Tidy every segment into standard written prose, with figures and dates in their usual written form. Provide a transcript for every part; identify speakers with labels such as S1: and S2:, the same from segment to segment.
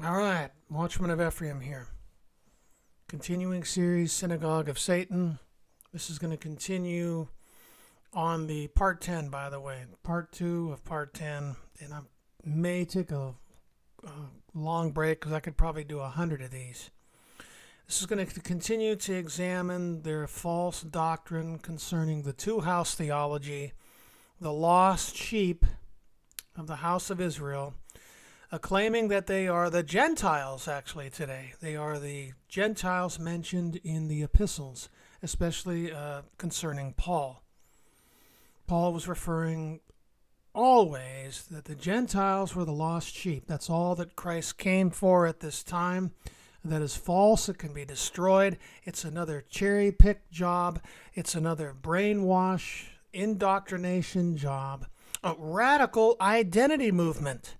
S1: All right, Watchman of Ephraim here. Continuing series, Synagogue of Satan. This is going to continue on the part 10, by the way. Part 2 of part 10. And I may take a long break because I could probably do 100 of these. This is going to continue to examine their false doctrine concerning the two-house theology, the lost sheep of the house of Israel, claiming that they are the Gentiles actually today. They are the Gentiles mentioned in the epistles, especially concerning Paul. Paul was referring always that the Gentiles were the lost sheep. That's all that Christ came for at this time. That is false. It can be destroyed. It's another cherry-picked job. It's another brainwash, indoctrination job. A radical identity movement.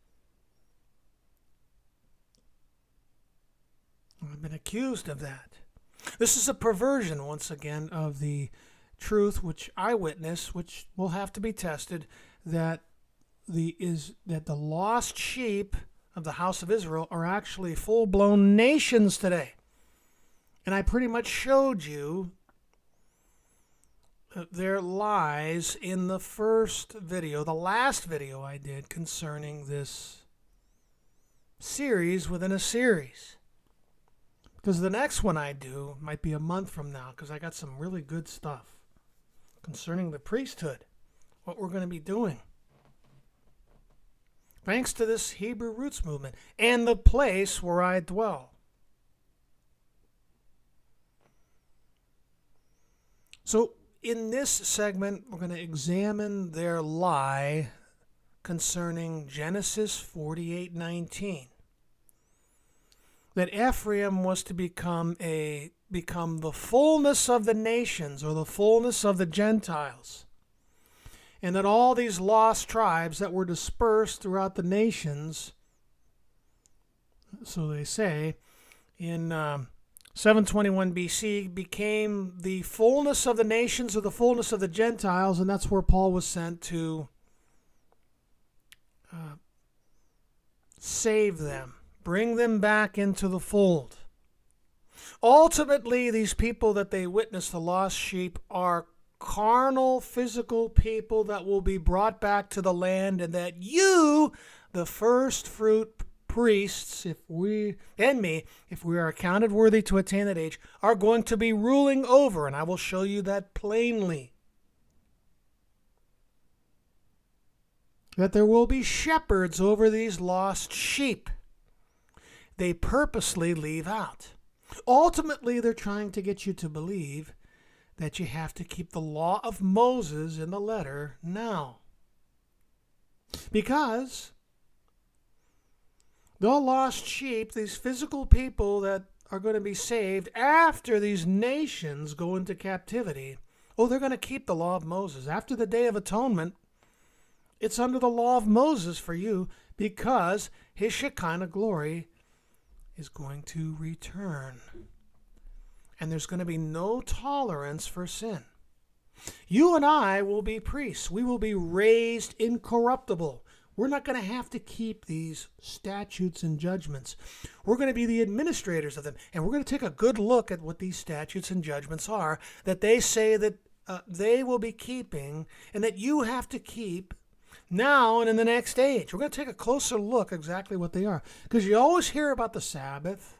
S1: I've been accused of that. This is a perversion, once again, of the truth which I witness, which will have to be tested, that the lost sheep of the house of Israel are actually full-blown nations today. And I pretty much showed you their lies in the first video, the last video I did concerning this series within a series. Because the next one I do might be a month from now, because I got some really good stuff concerning the priesthood, what we're going to be doing. Thanks to this Hebrew roots movement and the place where I dwell. So in this segment, we're going to examine their lie concerning Genesis 48:19. That Ephraim was to become the fullness of the nations, or the fullness of the Gentiles. And that all these lost tribes that were dispersed throughout the nations, so they say, in 721 BC, became the fullness of the nations, or the fullness of the Gentiles, and that's where Paul was sent to save them. Bring them back into the fold. Ultimately, these people that they witness, the lost sheep, are carnal, physical people that will be brought back to the land, and that you, the first fruit priests, if we are accounted worthy to attain that age, are going to be ruling over, and I will show you that plainly. That there will be shepherds over these lost sheep. They purposely leave out. Ultimately, they're trying to get you to believe that you have to keep the law of Moses in the letter now. Because the lost sheep, these physical people that are going to be saved after these nations go into captivity, they're going to keep the law of Moses. After the Day of Atonement, it's under the law of Moses for you, because his Shekinah glory is going to return. And there's going to be no tolerance for sin. You and I will be priests. We will be raised incorruptible. We're not going to have to keep these statutes and judgments. We're going to be the administrators of them. And we're going to take a good look at what these statutes and judgments are that they say that they will be keeping, and that you have to keep now and in the next age. We're going to take a closer look exactly what they are. Because you always hear about the Sabbath.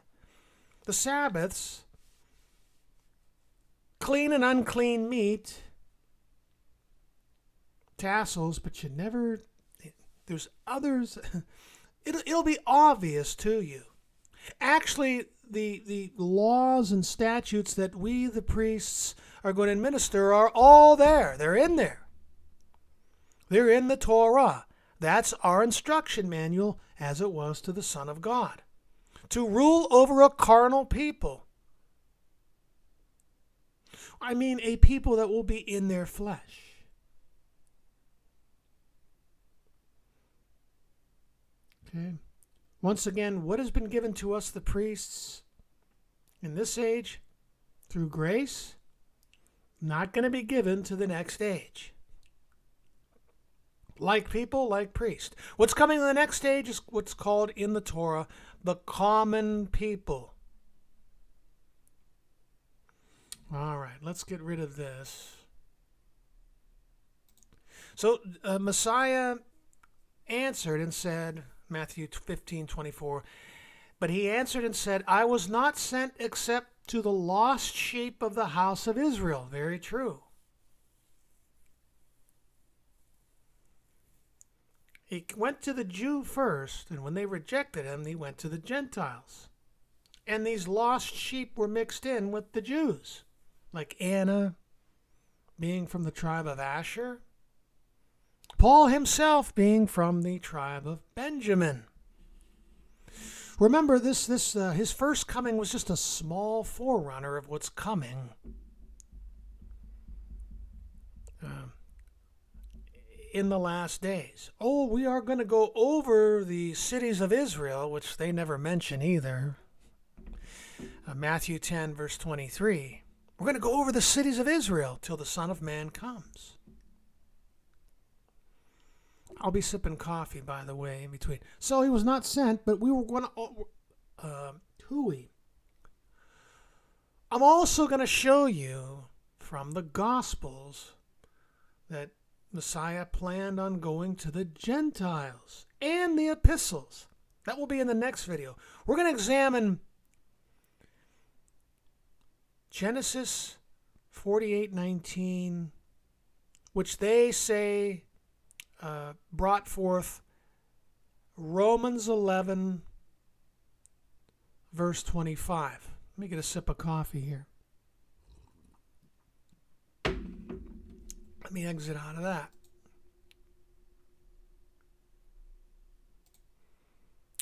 S1: The Sabbaths, clean and unclean meat, tassels, but you never, there's others. It'll be obvious to you. Actually, the laws and statutes that we, the priests, are going to administer are all there. They're in there. They're in the Torah. That's our instruction manual, as it was to the Son of God. To rule over a carnal people. I mean, a people that will be in their flesh. Okay. Once again, what has been given to us, the priests, in this age, through grace, not going to be given to the next age. Like people, like priest. What's coming in the next stage is what's called in the Torah the common people. All right, let's get rid of this. So Messiah answered and said, Matthew 15:24, but he answered and said, I was not sent except to the lost sheep of the house of Israel. Very true. He went to the Jew first, and when they rejected him, he went to the Gentiles. And these lost sheep were mixed in with the Jews, like Anna being from the tribe of Asher, Paul himself being from the tribe of Benjamin. Remember, his first coming was just a small forerunner of what's coming. In the last days. Oh, we are going to go over the cities of Israel, which they never mention either. Matthew 10, verse 23. We're going to go over the cities of Israel till the Son of Man comes. I'll be sipping coffee, by the way, in between. So he was not sent, but we were going to... I'm also going to show you from the Gospels that Messiah planned on going to the Gentiles and the epistles. That will be in the next video. We're going to examine Genesis 48:19, which they say brought forth Romans 11, verse 25. Let me get a sip of coffee here. Let me exit out of that.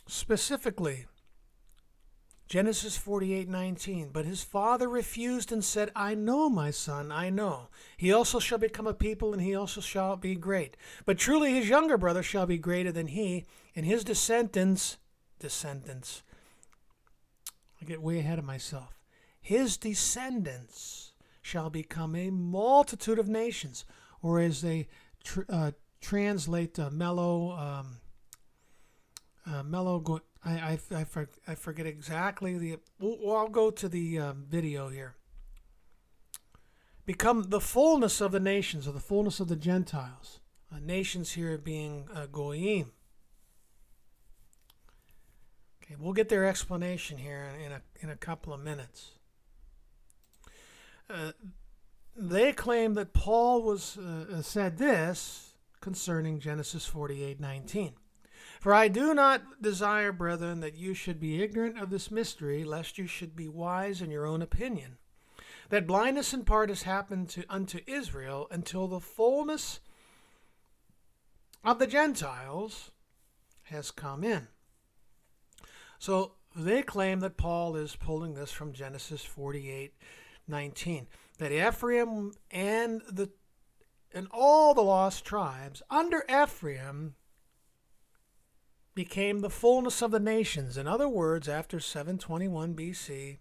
S1: Specifically, Genesis 48:19. But his father refused and said, I know, my son, I know. He also shall become a people, and he also shall be great. But truly his younger brother shall be greater than he, and his descendants, I get way ahead of myself. His descendants shall become a multitude of nations, or as they translate I forget exactly the. Well, I'll go to the video here. Become the fullness of the nations, or the fullness of the Gentiles. Nations here being goyim. Okay, we'll get their explanation here in a couple of minutes. They claim that Paul was said this concerning Genesis 48:19. For I do not desire, brethren, that you should be ignorant of this mystery, lest you should be wise in your own opinion, that blindness in part has happened unto Israel until the fullness of the Gentiles has come in. So they claim that Paul is pulling this from Genesis 48:19, that Ephraim and all the lost tribes under Ephraim became the fullness of the nations. In other words, after 721 BC,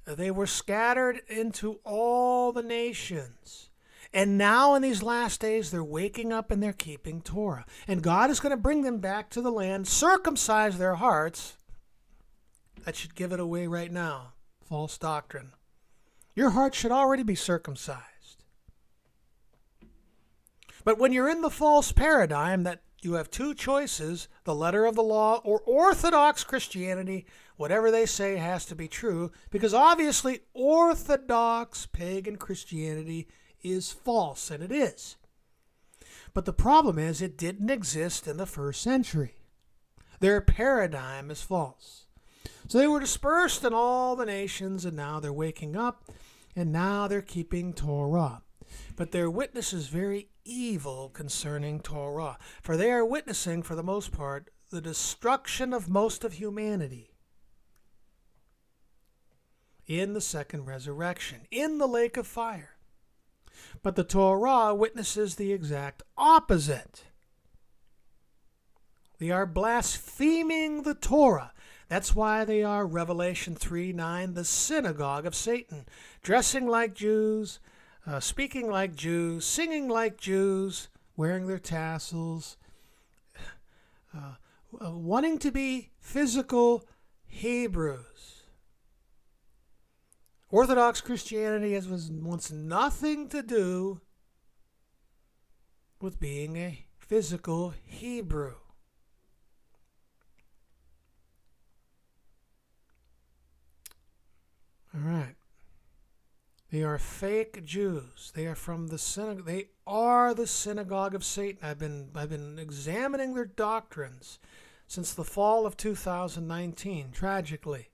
S1: they were scattered into all the nations. And now in these last days, they're waking up and they're keeping Torah. And God is going to bring them back to the land, circumcise their hearts. That should give it away right now. False doctrine. Your heart should already be circumcised. But when you're in the false paradigm that you have two choices, the letter of the law or Orthodox Christianity, whatever they say has to be true, because obviously Orthodox pagan Christianity is false, and it is. But the problem is it didn't exist in the first century. Their paradigm is false. So they were dispersed in all the nations, and now they're waking up, and now they're keeping Torah. But their witness is very evil concerning Torah, for they are witnessing, for the most part, the destruction of most of humanity in the second resurrection, in the lake of fire. But the Torah witnesses the exact opposite. They are blaspheming the Torah. That's why they are, Revelation 3:9, the synagogue of Satan, dressing like Jews, speaking like Jews, singing like Jews, wearing their tassels, wanting to be physical Hebrews. Orthodox Christianity wants nothing to do with being a physical Hebrew. All right. They are fake Jews. They are from the synagogue. They are the synagogue of Satan. I've been examining their doctrines since the fall of 2019, tragically.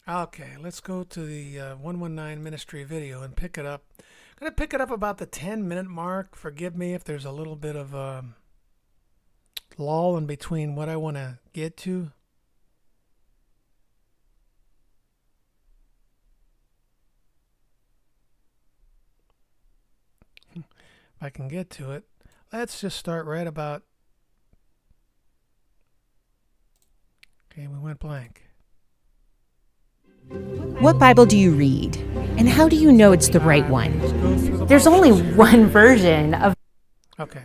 S1: Okay, let's go to the 119 ministry video and pick it up. I'm going to pick it up about the 10-minute mark. Forgive me if there's a little bit of lull in between what I want to get to. If I can get to it. Let's just start right about... Okay, we went blank.
S2: What Bible do you read? And how do you know it's the right one? There's only one version of...
S1: Okay.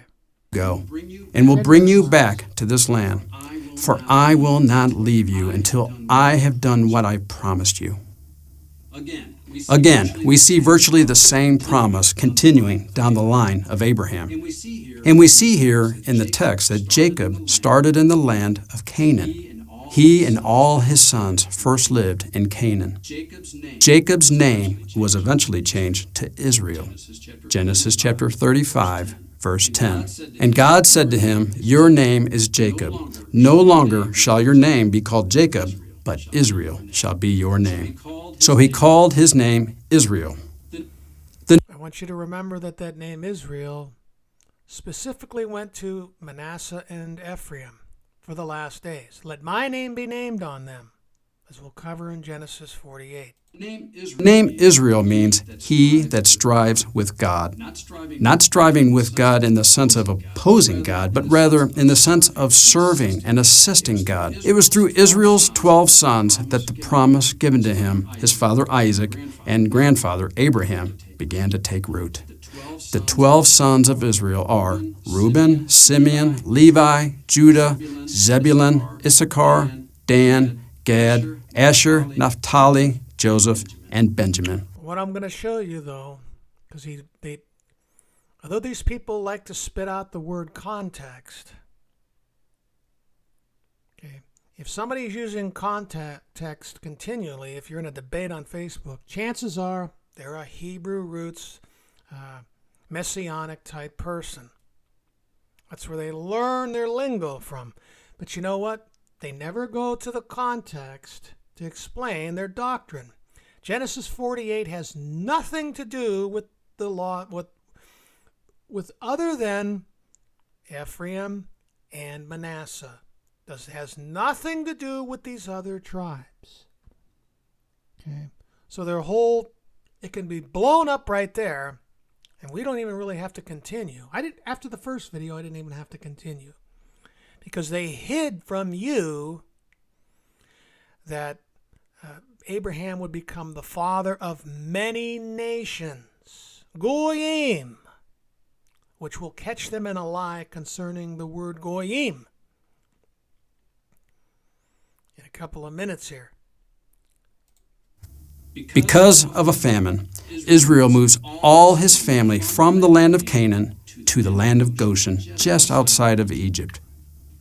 S3: Go, and will bring you back to this land, for I will not leave you until I have done what I promised you. Again, we see virtually the same promise continuing down the line of Abraham. And we see here in the text that Jacob started in the land of Canaan. He and all his sons first lived in Canaan. Jacob's name was eventually changed to Israel. Genesis chapter 35, verse 10. And God said to him, "Your name is Jacob. No longer shall your name be called Jacob, but Israel shall be your name." So he called his name Israel.
S1: I want you to remember that name Israel specifically went to Manasseh and Ephraim for the last days. Let my name be named on them, as we'll cover in Genesis 48.
S3: The name Israel means he that strives with God. Not striving with God in the sense of opposing God, but rather in the sense of serving and assisting God. It was through Israel's 12 sons that the promise given to him, his father Isaac, and grandfather Abraham began to take root. The 12 sons of Israel are Reuben, Simeon, Levi, Judah, Zebulun, Issachar, Dan, Gad, Asher, Naphtali, Joseph, and Benjamin.
S1: What I'm going to show you, though, because although these people like to spit out the word context, okay, if somebody's using context continually, if you're in a debate on Facebook, chances are they're a Hebrew roots, Messianic type person. That's where they learn their lingo from. But you know what? They never go to the context to explain their doctrine. Genesis 48 has nothing to do with the law, with other than Ephraim and Manasseh. It has nothing to do with these other tribes. Okay, so it can be blown up right there, and we don't even really have to continue. After the first video, I didn't even have to continue, because they hid from you that Abraham would become the father of many nations, Goyim, which will catch them in a lie concerning the word Goyim in a couple of minutes here.
S3: Because of a famine, Israel moves all his family from the land of Canaan to the land of Goshen, just outside of Egypt.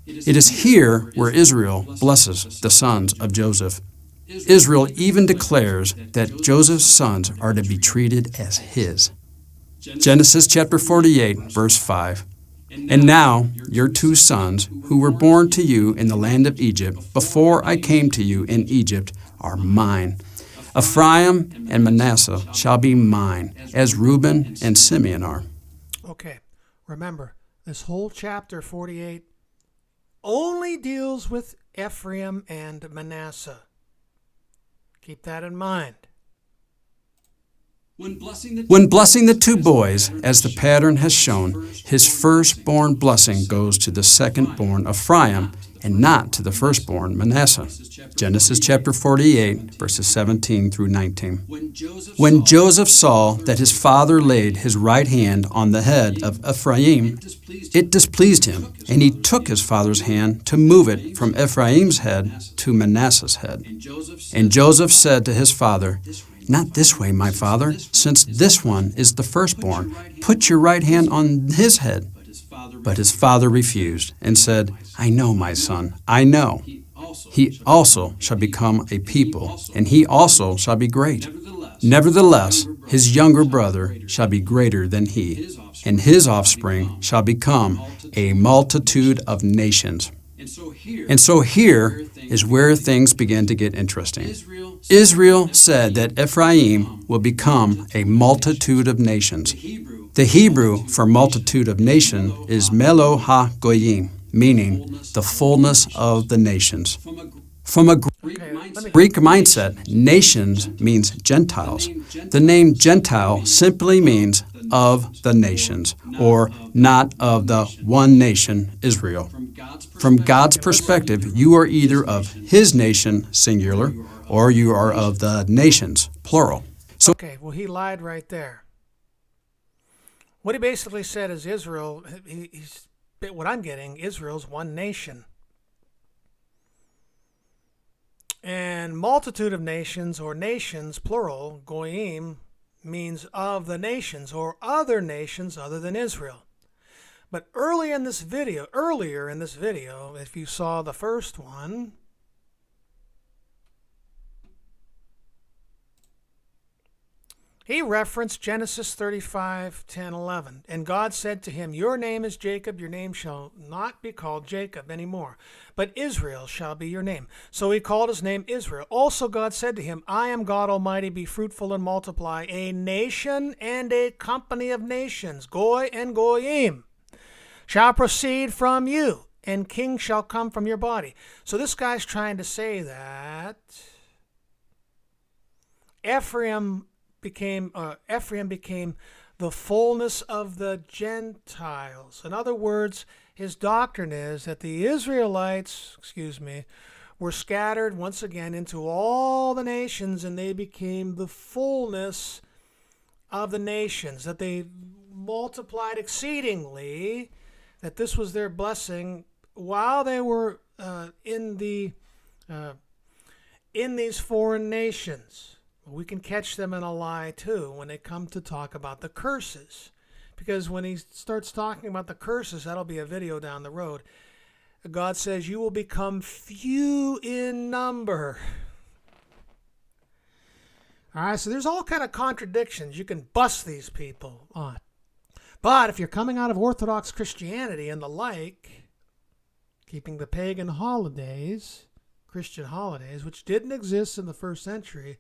S3: It is here where Israel blesses the sons of Joseph. Israel even declares that Joseph's sons are to be treated as his. Genesis chapter 48, verse 5. And now your 2 sons, who were born to you in the land of Egypt, before I came to you in Egypt, are mine. Ephraim and Manasseh shall be mine, as Reuben and Simeon are.
S1: Okay, remember, this whole chapter 48 only deals with Ephraim and Manasseh. Keep that in mind.
S3: When blessing the 2 boys, as the pattern has shown, his firstborn blessing goes to the second-born Ephraim and not to the firstborn, Manasseh. Genesis chapter 48, verses 17 through 19. When Joseph saw that his father laid his right hand on the head of Ephraim, it displeased him, and he took his father's hand to move it from Ephraim's head to Manasseh's head. And Joseph said to his father, "Not this way, my father, since this one is the firstborn. Put your right hand on his head." But his father refused and said, "I know, my son, I know. He also shall become a people, and he also shall be great. Nevertheless, his younger brother shall be greater than he, and his offspring shall become a multitude of nations." And so here is where things begin to get interesting. Israel said that Ephraim will become a multitude of nations. The Hebrew for multitude of nation is Melo ha-goyim, meaning the fullness of the nations. From a Greek mindset, nations means Gentiles. The name Gentile simply means of the nations, or not of the one nation, Israel. From God's perspective, you are either of His nation, singular, or you are of the nations, plural.
S1: Okay, well, he lied right there. What he basically said is Israel, what I'm getting, Israel's one nation. And multitude of nations, or nations, plural, goyim, means of the nations, or other nations other than Israel. But earlier in this video, if you saw the first one, he referenced Genesis 35, 10, 11. And God said to him, "Your name is Jacob, your name shall not be called Jacob anymore, but Israel shall be your name." So he called his name Israel. Also God said to him, "I am God Almighty, be fruitful and multiply. A nation and a company of nations, Goy and Goyim, shall proceed from you, and kings shall come from your body." So this guy's trying to say that Ephraim became the fullness of the Gentiles. In other words, his doctrine is that the Israelites, were scattered once again into all the nations, and they became the fullness of the nations, that they multiplied exceedingly, that this was their blessing while they were in these foreign nations. We can catch them in a lie, too, when they come to talk about the curses. Because when he starts talking about the curses, that'll be a video down the road. God says, "You will become few in number." All right, so there's all kind of contradictions you can bust these people on. But if you're coming out of Orthodox Christianity and the like, keeping the pagan holidays, Christian holidays, which didn't exist in the first century,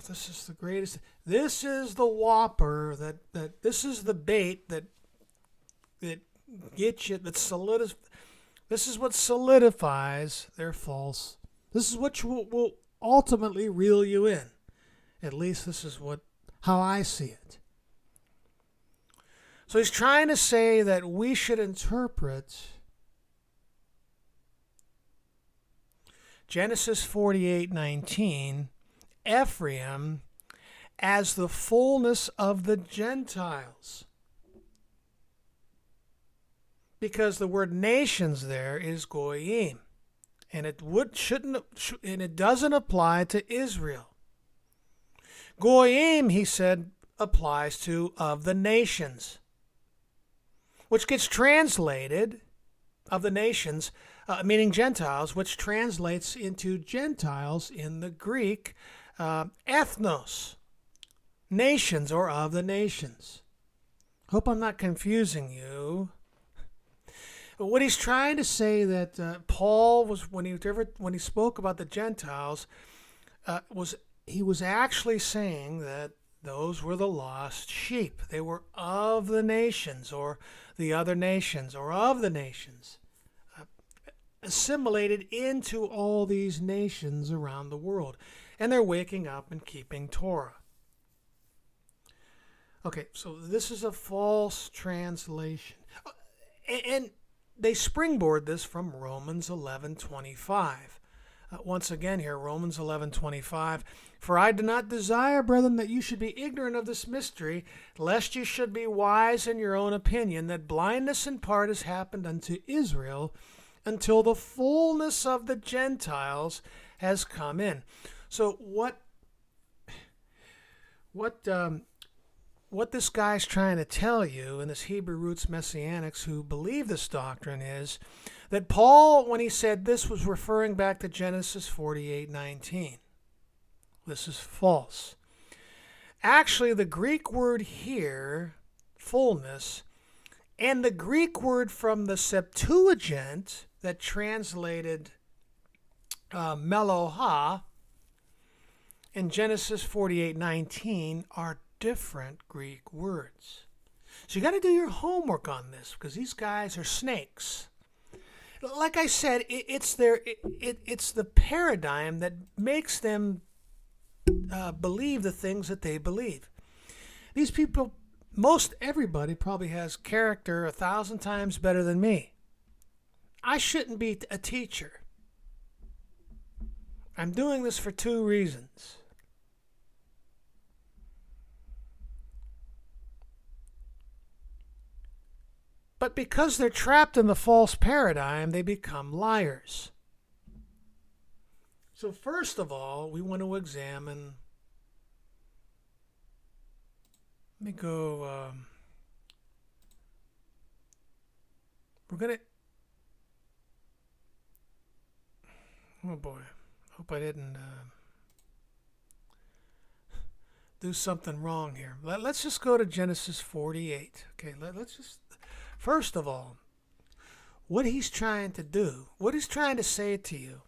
S1: this is the greatest. This is the whopper that this is the bait that gets you, this is what solidifies their false. This is what will ultimately reel you in. At least this is how I see it. So he's trying to say that we should interpret Genesis 48:19, Ephraim, as the fullness of the Gentiles. Because the word nations there is goyim, and it doesn't apply to Israel. Goyim, he said, applies to of the nations, which gets translated of the nations, meaning Gentiles, which translates into Gentiles in the Greek, ethnos, nations or of the nations. Hope I'm not confusing you. What he's trying to say that Paul was, when he spoke about the Gentiles, he was actually saying that those were the lost sheep. They were of the nations, or the other nations, or of the nations, assimilated into all these nations around the world. And they're waking up and keeping Torah. Okay, so this is a false translation. And they springboard this from Romans 11:25. Once again here, Romans 11:25. For I do not desire, brethren, that you should be ignorant of this mystery, lest you should be wise in your own opinion, that blindness in part has happened unto Israel, until the fullness of the Gentiles has come in. So what this guy's trying to tell you, and this Hebrew roots Messianics who believe this doctrine, is that Paul, when he said this, was referring back to Genesis 48:19. This is false. Actually, the Greek word here, fullness, and the Greek word from the Septuagint that translated meloha in Genesis 48:19 are different Greek words. So you got to do your homework on this, because these guys are snakes. Like I said, it's the paradigm that makes them believe the things that they believe. These people, most everybody probably has character 1,000 times better than me. I shouldn't be a teacher. I'm doing this for two reasons. But because they're trapped in the false paradigm, they become liars. So first of all, we want to examine, let me go, we're going to, oh boy, hope I didn't do something wrong here. Let's just go to Genesis 48. Okay, let's just, first of all, what he's trying to do, what he's trying to say to you.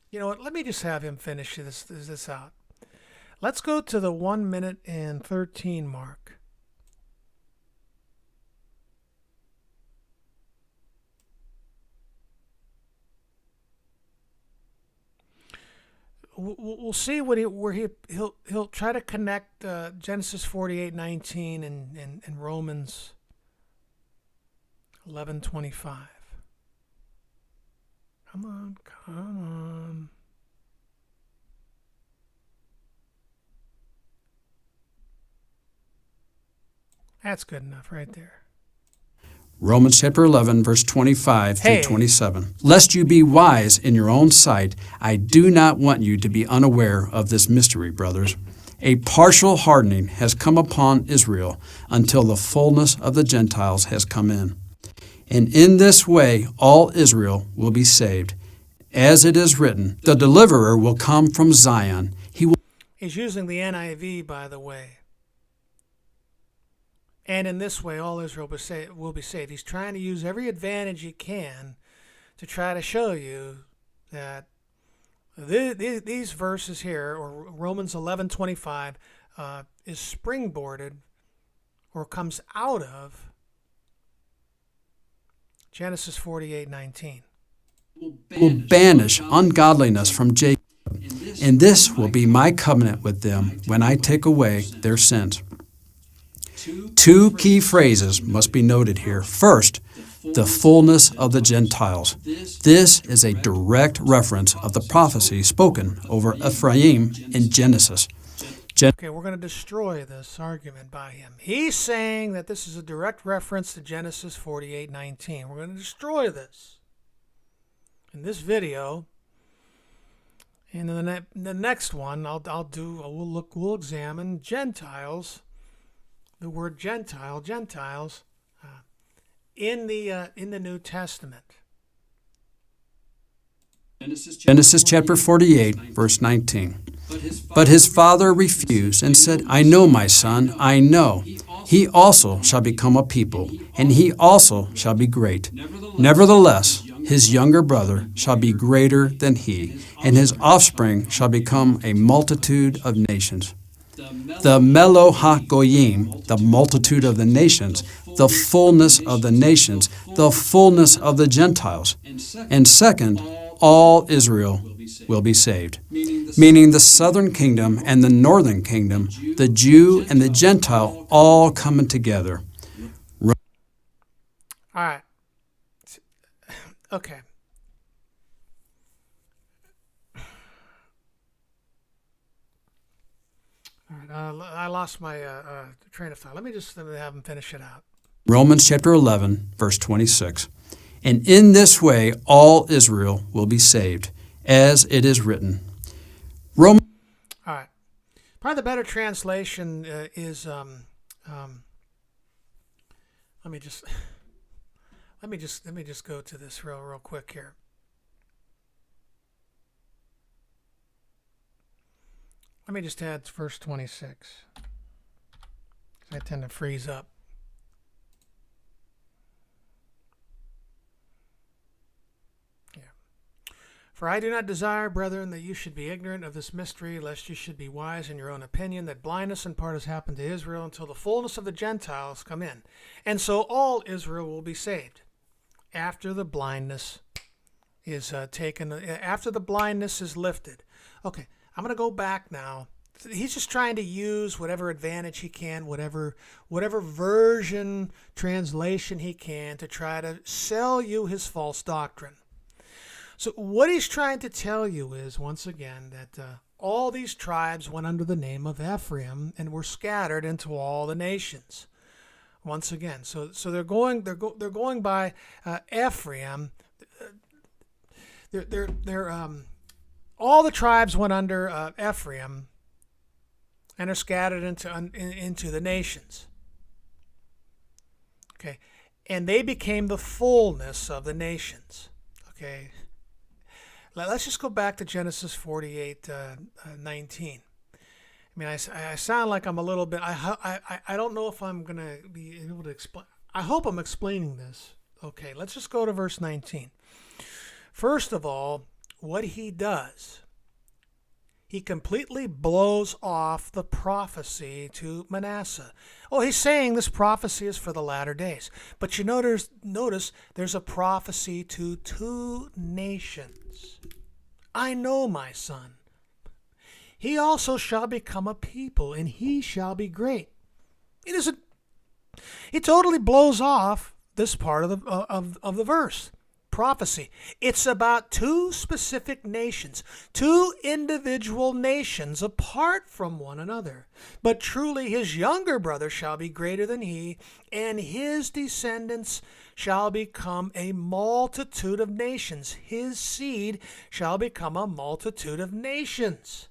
S1: You know what? Let me just have him finish this out. Let's go to the 1 minute and 13 mark. We'll see where he'll try to connect Genesis 48:19 and Romans 11:25. Come on. That's good enough right there.
S3: Romans chapter 11, verse 25 through 27. Lest you be wise in your own sight, I do not want you to be unaware of this mystery, brothers. A partial hardening has come upon Israel until the fullness of the Gentiles has come in. And in this way all Israel will be saved. As it is written, the deliverer will come from Zion.
S1: He's using the NIV, by the way. And in this way all Israel will be saved. He's trying to use every advantage he can to try to show you that these verses here, or Romans 11:25, is springboarded or comes out of Genesis 48:19.
S3: Will banish ungodliness from Jacob, and this will be my covenant with them when I take away their sins. Two key phrases must be noted here. First, the fullness of the Gentiles. This is a direct reference of the prophecy spoken over Ephraim in Genesis.
S1: Okay, we're going to destroy this argument by him. He's saying that this is a direct reference to Genesis 48:19. We're going to destroy this in this video. And in the next one, we'll examine Gentiles. The word Gentiles, in the New Testament.
S3: Genesis chapter 48, verse 19. But his father refused and said, I know, my son, I know. He also shall become a people, and he also shall be great. Nevertheless, his younger brother shall be greater than he, and his offspring shall become a multitude of nations. The Melo HaGoyim, the multitude of the nations, the fullness of the nations, the fullness of the Gentiles. And second, all Israel will be saved, meaning the southern kingdom and the northern kingdom, the Jew and the Gentile all coming together.
S1: All right. Okay. All right. I lost my train of thought. Let me have him finish it out.
S3: Romans chapter 11, verse 26. And in this way all Israel will be saved, as it is written.
S1: All right. Probably the better translation is let me just go to this real quick here. Let me just add verse 26. I tend to freeze up. For I do not desire, brethren, that you should be ignorant of this mystery, lest you should be wise in your own opinion, that blindness in part has happened to Israel until the fullness of the Gentiles come in. And so all Israel will be saved after the blindness is after the blindness is lifted. Okay, I'm going to go back now. He's just trying to use whatever advantage he can, whatever version, translation he can to try to sell you his false doctrine. So what he's trying to tell you is, once again, that all these tribes went under the name of Ephraim and were scattered into all the nations. Once again, so they're going by Ephraim. All the tribes went under Ephraim and are scattered into the nations. Okay, and they became the fullness of the nations. Okay. Let's just go back to Genesis 48:19. I mean, I sound like I'm a little bit. I don't know if I'm going to be able to explain. I hope I'm explaining this. Okay, let's just go to verse 19. First of all, what he does, he completely blows off the prophecy to Manasseh. Oh, he's saying this prophecy is for the latter days. But you notice there's a prophecy to two nations. I know, my son. He also shall become a people, and he shall be great. He totally blows off this part of the verse. Prophecy. It's about two specific nations, two individual nations apart from one another. But truly his younger brother shall be greater than he, and his descendants shall become a multitude of nations. His seed shall become a multitude of nations.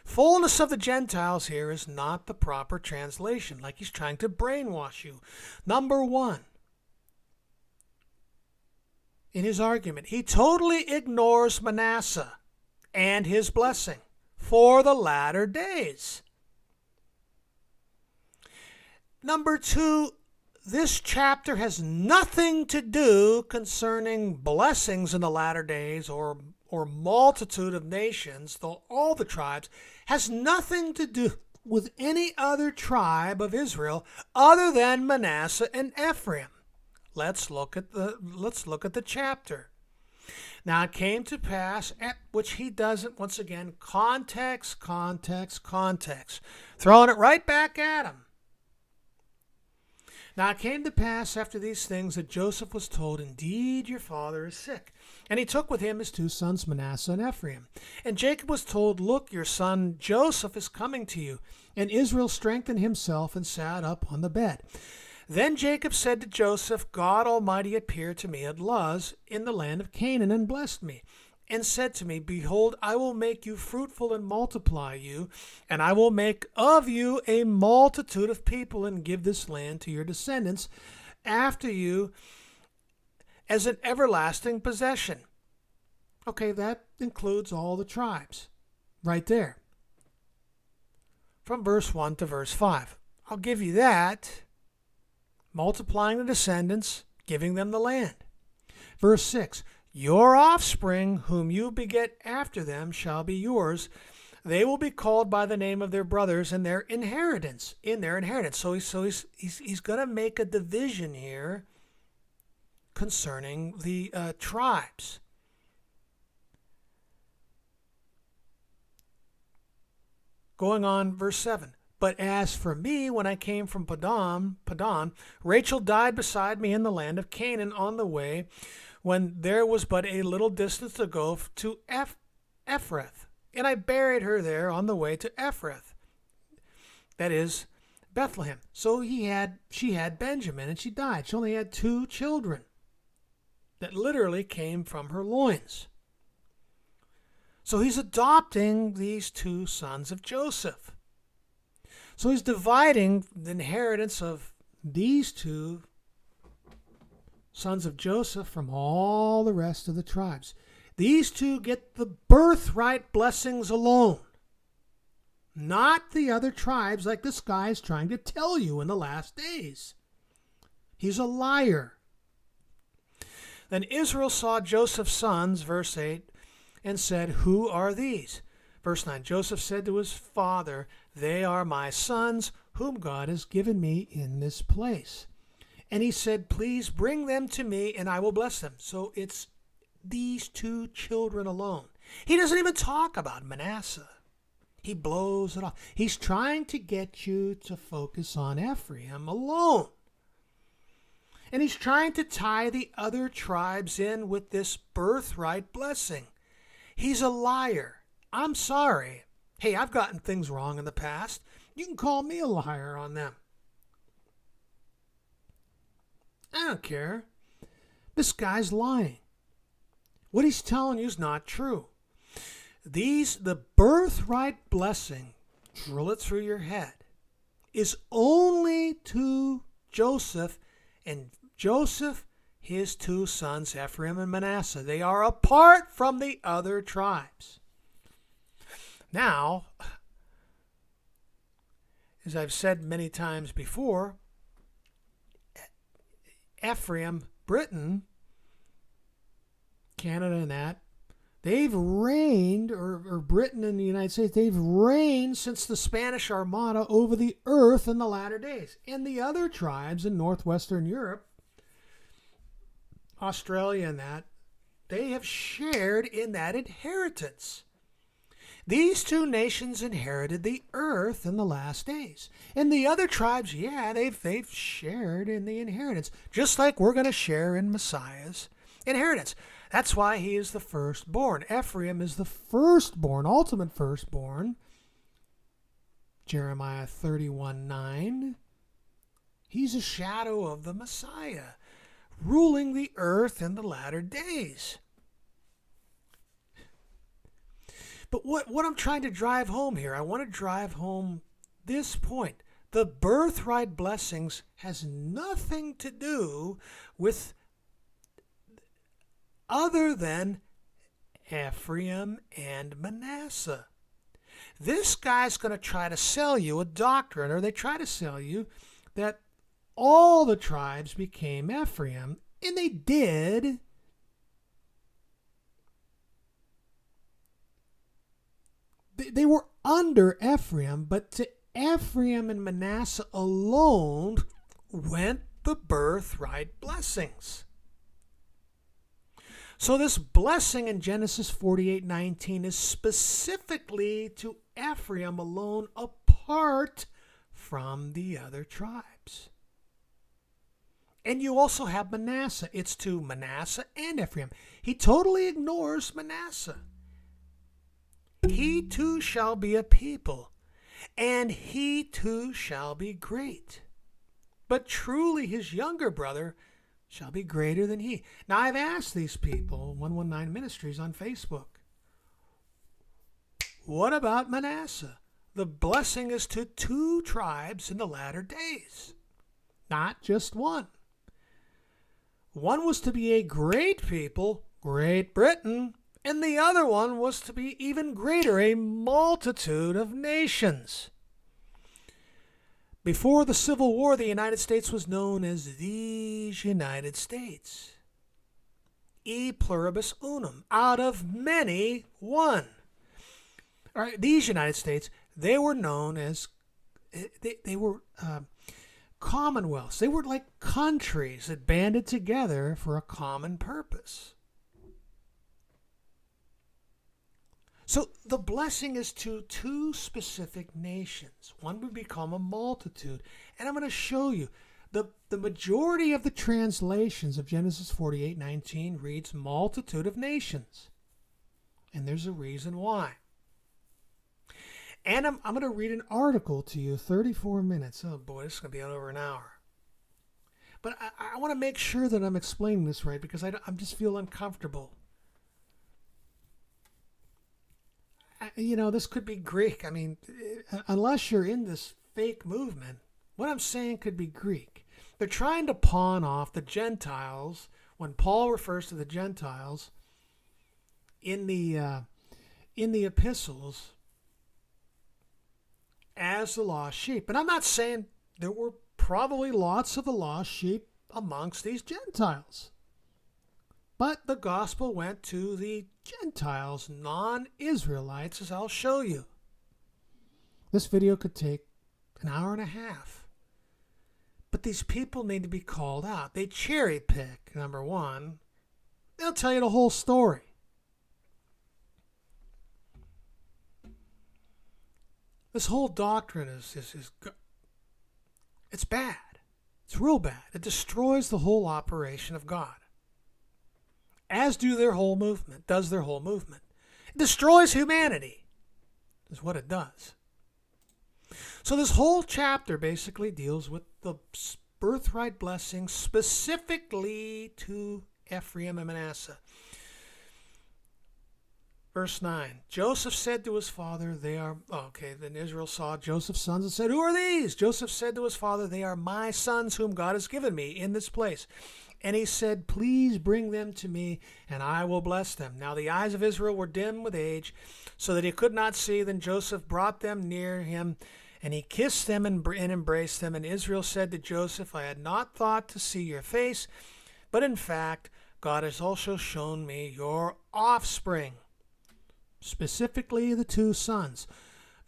S1: Fullness of the Gentiles here is not the proper translation, like he's trying to brainwash you. Number one, in his argument, he totally ignores Manasseh and his blessing for the latter days. Number two, this chapter has nothing to do concerning blessings in the latter days or multitude of nations, though all the tribes, has nothing to do with any other tribe of Israel other than Manasseh and Ephraim. Let's look at the chapter. Now it came to pass, at which he doesn't, once again, context, throwing it right back at him. Now it came to pass after these things that Joseph was told, indeed your father is sick. And he took with him his two sons Manasseh and Ephraim. And Jacob was told, look, your son Joseph is coming to you. And Israel strengthened himself and sat up on the bed. Then Jacob said to Joseph, God Almighty appeared to me at Luz in the land of Canaan and blessed me, and said to me, behold, I will make you fruitful and multiply you, and I will make of you a multitude of people and give this land to your descendants after you as an everlasting possession. Okay, that includes all the tribes right there. From verse 1 to verse 5. I'll give you that. Multiplying the descendants, giving them the land. Verse 6, your offspring, whom you beget after them, shall be yours. They will be called by the name of their brothers and their inheritance, in their inheritance. So he's going to make a division here concerning the tribes. Going on, verse 7. But as for me, when I came from Paddan, Rachel died beside me in the land of Canaan on the way, when there was but a little distance to go to Ephrath. And I buried her there on the way to Ephrath, that is, Bethlehem. So she had Benjamin, and she died. She only had 2 children that literally came from her loins. So he's adopting these 2 sons of Joseph. So he's dividing the inheritance of these 2 sons of Joseph from all the rest of the tribes. These 2 get the birthright blessings alone, not the other tribes like this guy is trying to tell you in the last days. He's a liar. Then Israel saw Joseph's sons, verse 8, and said, "Who are these?" Verse 9, Joseph said to his father, "They are my sons, whom God has given me in this place." And he said, "Please bring them to me, and I will bless them." So it's these 2 children alone. He doesn't even talk about Manasseh. He blows it off. He's trying to get you to focus on Ephraim alone. And he's trying to tie the other tribes in with this birthright blessing. He's a liar. I'm sorry. Hey, I've gotten things wrong in the past. You can call me a liar on them. I don't care. This guy's lying. What he's telling you is not true. The birthright blessing, drill it through your head, is only to Joseph, and Joseph, his 2 sons, Ephraim and Manasseh. They are apart from the other tribes. Now, as I've said many times before, Ephraim, Britain, Canada and that, they've reigned, or Britain and the United States, they've reigned since the Spanish Armada over the earth in the latter days. And the other tribes in northwestern Europe, Australia and that, they have shared in that inheritance. These 2 nations inherited the earth in the last days. And the other tribes, they've shared in the inheritance, just like we're going to share in Messiah's inheritance. That's why he is the firstborn. Ephraim is the firstborn, ultimate firstborn. Jeremiah 31:9. He's a shadow of the Messiah, ruling the earth in the latter days. But what I'm trying to drive home here, I want to drive home this point. The birthright blessings has nothing to do with other than Ephraim and Manasseh. This guy's going to try to sell you a doctrine, or they try to sell you that all the tribes became Ephraim, and they did. They were under Ephraim, but to Ephraim and Manasseh alone went the birthright blessings. So this blessing in Genesis 48:19 is specifically to Ephraim alone, apart from the other tribes. And you also have Manasseh. It's to Manasseh and Ephraim. He totally ignores Manasseh. He too shall be a people, and he too shall be great. But truly his younger brother shall be greater than he. Now I've asked these people, 119 Ministries on Facebook, what about Manasseh? The blessing is to 2 tribes in the latter days, not just one. One was to be a great people, Great Britain, and the other one was to be even greater, a multitude of nations. Before the Civil War, the United States was known as these United States. E pluribus unum, out of many, one. All right, these United States, they were known as, they were commonwealths. They were like countries that banded together for a common purpose. So the blessing is to two specific nations. One would become a multitude. And I'm going to show you. The majority of the translations of Genesis 48:19 reads multitude of nations. And there's a reason why. And I'm going to read an article to you, 34 minutes. Oh boy, this is going to be over an hour. But I want to make sure that I'm explaining this right because I just feel uncomfortable. This could be Greek. I mean, unless you're in this fake movement, what I'm saying could be Greek. They're trying to pawn off the Gentiles when Paul refers to the Gentiles in the epistles as the lost sheep. And I'm not saying there were probably lots of the lost sheep amongst these Gentiles. But the gospel went to the Gentiles, non-Israelites, as I'll show you. This video could take an hour and a half. But these people need to be called out. They cherry pick, number one. They'll tell you the whole story. This whole doctrine is it's bad. It's real bad. It destroys the whole operation of God. As does their whole movement. It destroys humanity, is what it does. So this whole chapter basically deals with the birthright blessing specifically to Ephraim and Manasseh. Verse 9, Joseph said to his father, then Israel saw Joseph's sons and said, who are these? Joseph said to his father, they are my sons whom God has given me in this place. And he said, please bring them to me, and I will bless them. Now the eyes of Israel were dim with age, so that he could not see. Then Joseph brought them near him, and he kissed them and embraced them. And Israel said to Joseph, I had not thought to see your face, but in fact, God has also shown me your offspring, specifically the two sons.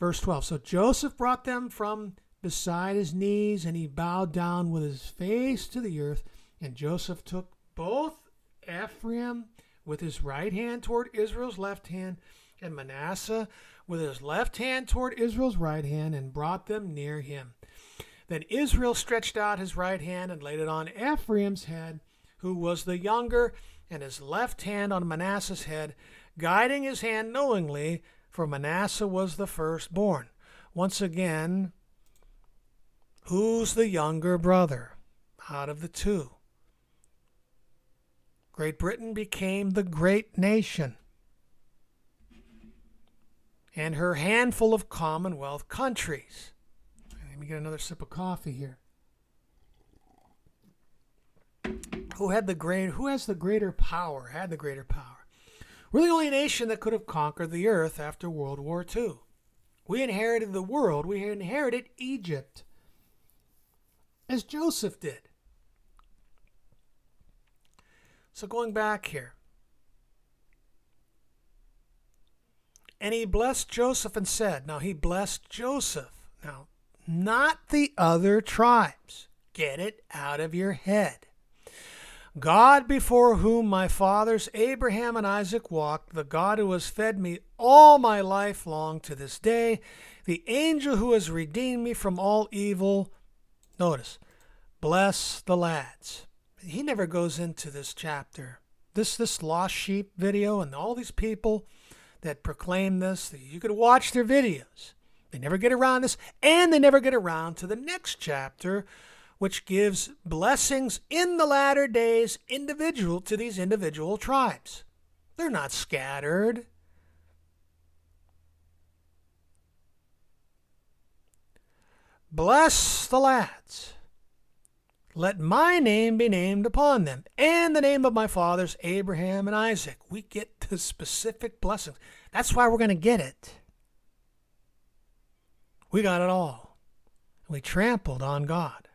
S1: Verse 12, so Joseph brought them from beside his knees, and he bowed down with his face to the earth. And Joseph took both Ephraim with his right hand toward Israel's left hand, and Manasseh with his left hand toward Israel's right hand, and brought them near him. Then Israel stretched out his right hand and laid it on Ephraim's head, who was the younger, and his left hand on Manasseh's head, guiding his hand knowingly, for Manasseh was the firstborn. Once again, who's the younger brother out of the two? Great Britain became the great nation, and her handful of Commonwealth countries. Let me get another sip of coffee here. Who has the greater power? Had the greater power. We're the only nation that could have conquered the earth after World War II. We inherited the world. We inherited Egypt, as Joseph did. So going back here. And he blessed Joseph and said, now he blessed Joseph. Now, not the other tribes. Get it out of your head. God before whom my fathers Abraham and Isaac walked, the God who has fed me all my life long to this day, the angel who has redeemed me from all evil. Notice, bless the lads. He never goes into this chapter. This lost sheep video and all these people that proclaim this, you could watch their videos. They never get around this, and they never get around to the next chapter, which gives blessings in the latter days individual to these individual tribes. They're not scattered. Bless the lads. Let my name be named upon them, and the name of my fathers Abraham and Isaac. We get the specific blessings. That's why we're going to get it. We got it all. We trampled on God.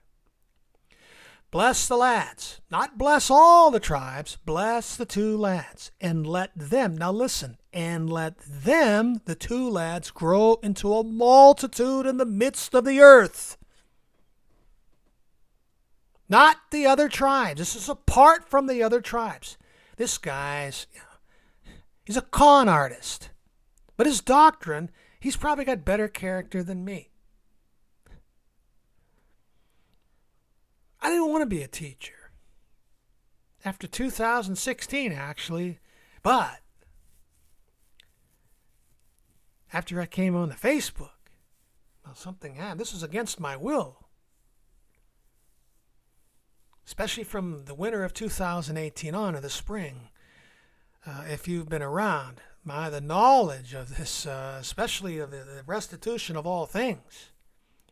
S1: Bless the lads. Not bless all the tribes. Bless the two lads. And let them, now listen, and let them, the two lads, grow into a multitude in the midst of the earth. Not the other tribes. This is apart from the other tribes. This guy's, he's a con artist. But his doctrine, he's probably got better character than me. I didn't want to be a teacher. After 2016, actually. But after I came on the Facebook, well, something happened. This was against my will. Especially from the winter of 2018 on, or the spring. If you've been around, the knowledge of this, especially of the restitution of all things,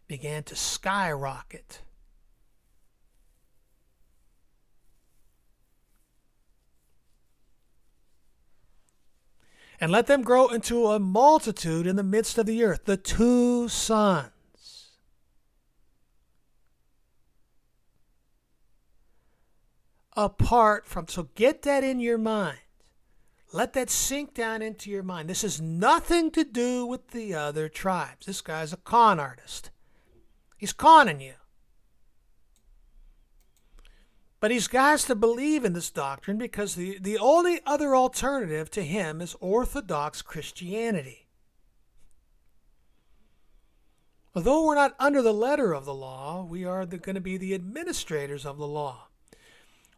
S1: began to skyrocket. And let them grow into a multitude in the midst of the earth, the two sons. Apart from, so get that in your mind. Let that sink down into your mind. This has nothing to do with the other tribes. This guy's a con artist. He's conning you. But he's got to believe in this doctrine because the only other alternative to him is Orthodox Christianity. Although we're not under the letter of the law, we are going to be the administrators of the law.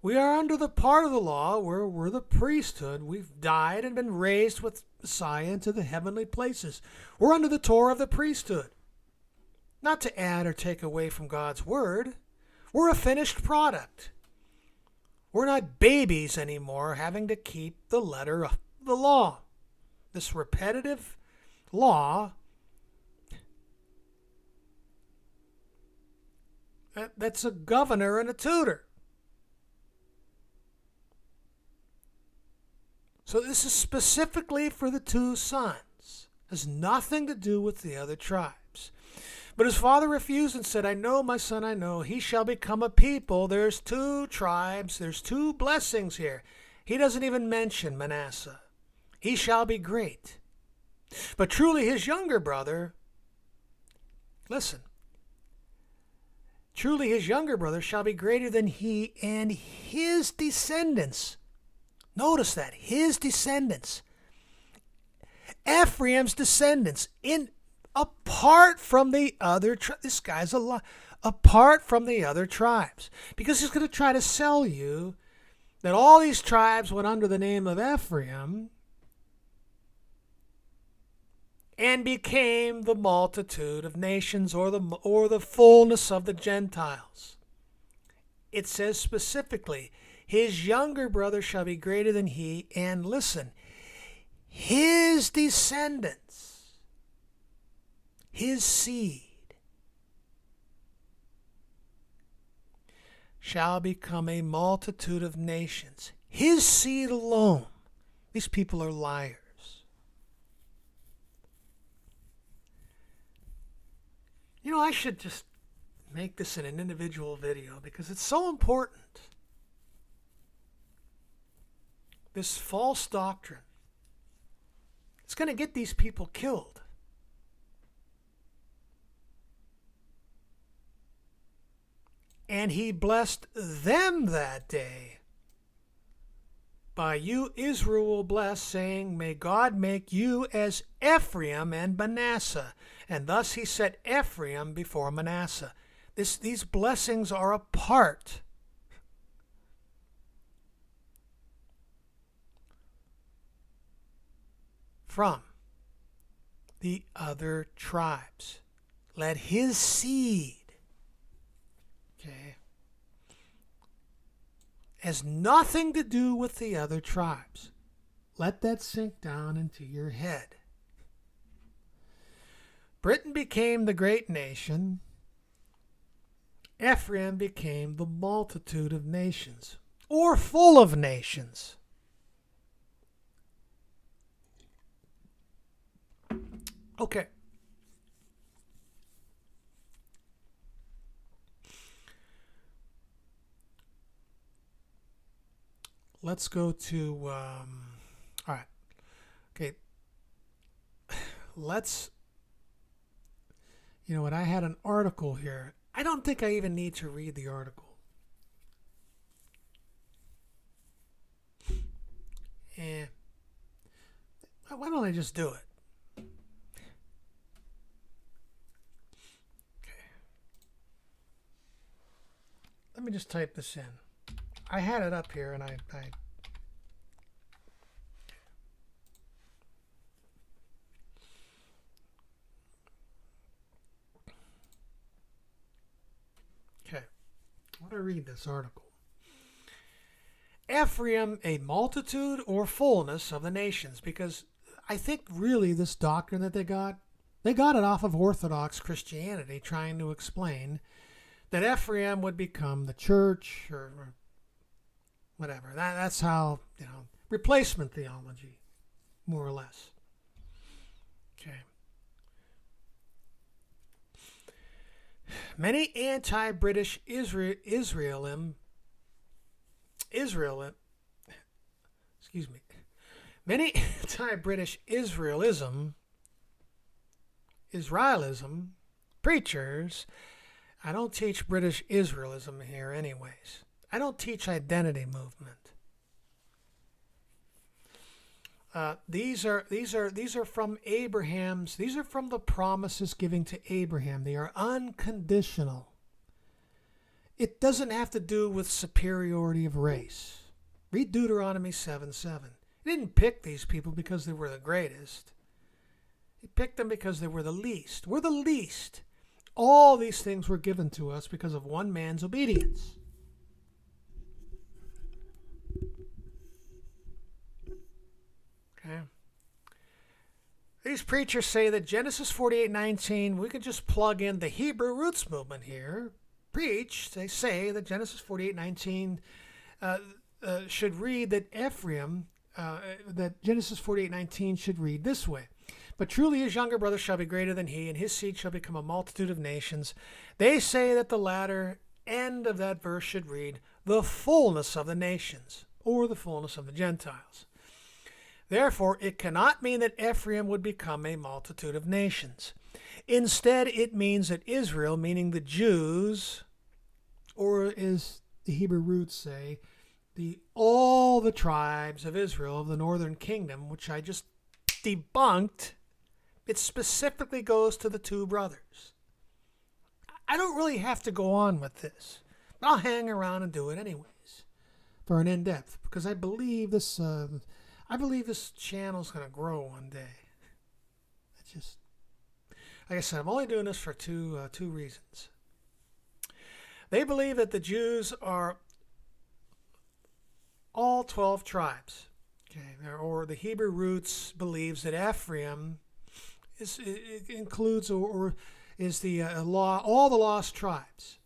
S1: We are under the part of the law where we're the priesthood. We've died and been raised with Messiah into the heavenly places. We're under the Torah of the priesthood. Not to add or take away from God's word. We're a finished product. We're not babies anymore having to keep the letter of the law. This repetitive law, that's a governor and a tutor. So this is specifically for the two sons. It has nothing to do with the other tribes. But his father refused and said, I know, my son, I know. He shall become a people. There's two tribes. There's two blessings here. He doesn't even mention Manasseh. He shall be great. But truly his younger brother, listen, truly his younger brother shall be greater than he, and his descendants. Notice that, his descendants. Ephraim's descendants, apart from the other this guy's a lot, apart from the other tribes. Because he's going to try to sell you that all these tribes went under the name of Ephraim and became the multitude of nations, or the fullness of the Gentiles. It says specifically, his younger brother shall be greater than he, and listen, his descendants, his seed, shall become a multitude of nations. His seed alone. These people are liars. You know, I should just make this in an individual video because it's so important. This false doctrine, it's going to get these people killed. And he blessed them that day. By you Israel will bless, saying, may God make you as Ephraim and Manasseh. And thus he set Ephraim before Manasseh. These blessings are apart from the other tribes. Let his seed, has nothing to do with the other tribes. Let that sink down into your head. Britain became the great nation. Ephraim became the multitude of nations, or full of nations. Okay. Let's go to, all right. Okay. Let's, you know what, I had an article here. I don't think I even need to read the article. And why don't I just do it? let me just type this in. I had it up here and I okay. I want to read this article. Ephraim, a multitude or fullness of the nations, because I think really this doctrine that they got it off of Orthodox Christianity, trying to explain that Ephraim would become the church or whatever. That's how, replacement theology, more or less. Okay. Many anti-British Israelism, many anti-British Israelism preachers, I don't teach British Israelism here anyways. I don't teach identity movement. These are from Abraham's. These are from the promises given to Abraham. They are unconditional. It doesn't have to do with superiority of race. Read Deuteronomy 7:7. He didn't pick these people because they were the greatest. He picked them because they were the least. We're the least. All these things were given to us because of one man's obedience. Okay. These preachers say that Genesis 48:19, we could just plug in the Hebrew roots movement here. They say that Genesis 48:19 should read that Ephraim, that Genesis 48:19 should read this way. But truly his younger brother shall be greater than he, and his seed shall become a multitude of nations. They say that the latter end of that verse should read, the fullness of the nations, or the fullness of the Gentiles. Therefore, it cannot mean that Ephraim would become a multitude of nations. Instead, it means that Israel, meaning the Jews, or as the Hebrew roots say, all the tribes of Israel of the northern kingdom, which I just debunked, it specifically goes to the two brothers. I don't really have to go on with this. I'll hang around and do it anyways for an in-depth, because I believe this channel's going to grow one day. It's just, like I said, I'm only doing this for two reasons. They believe that the Jews are all 12 tribes. Okay, or the Hebrew roots believes that Ephraim includes or is the all the lost tribes.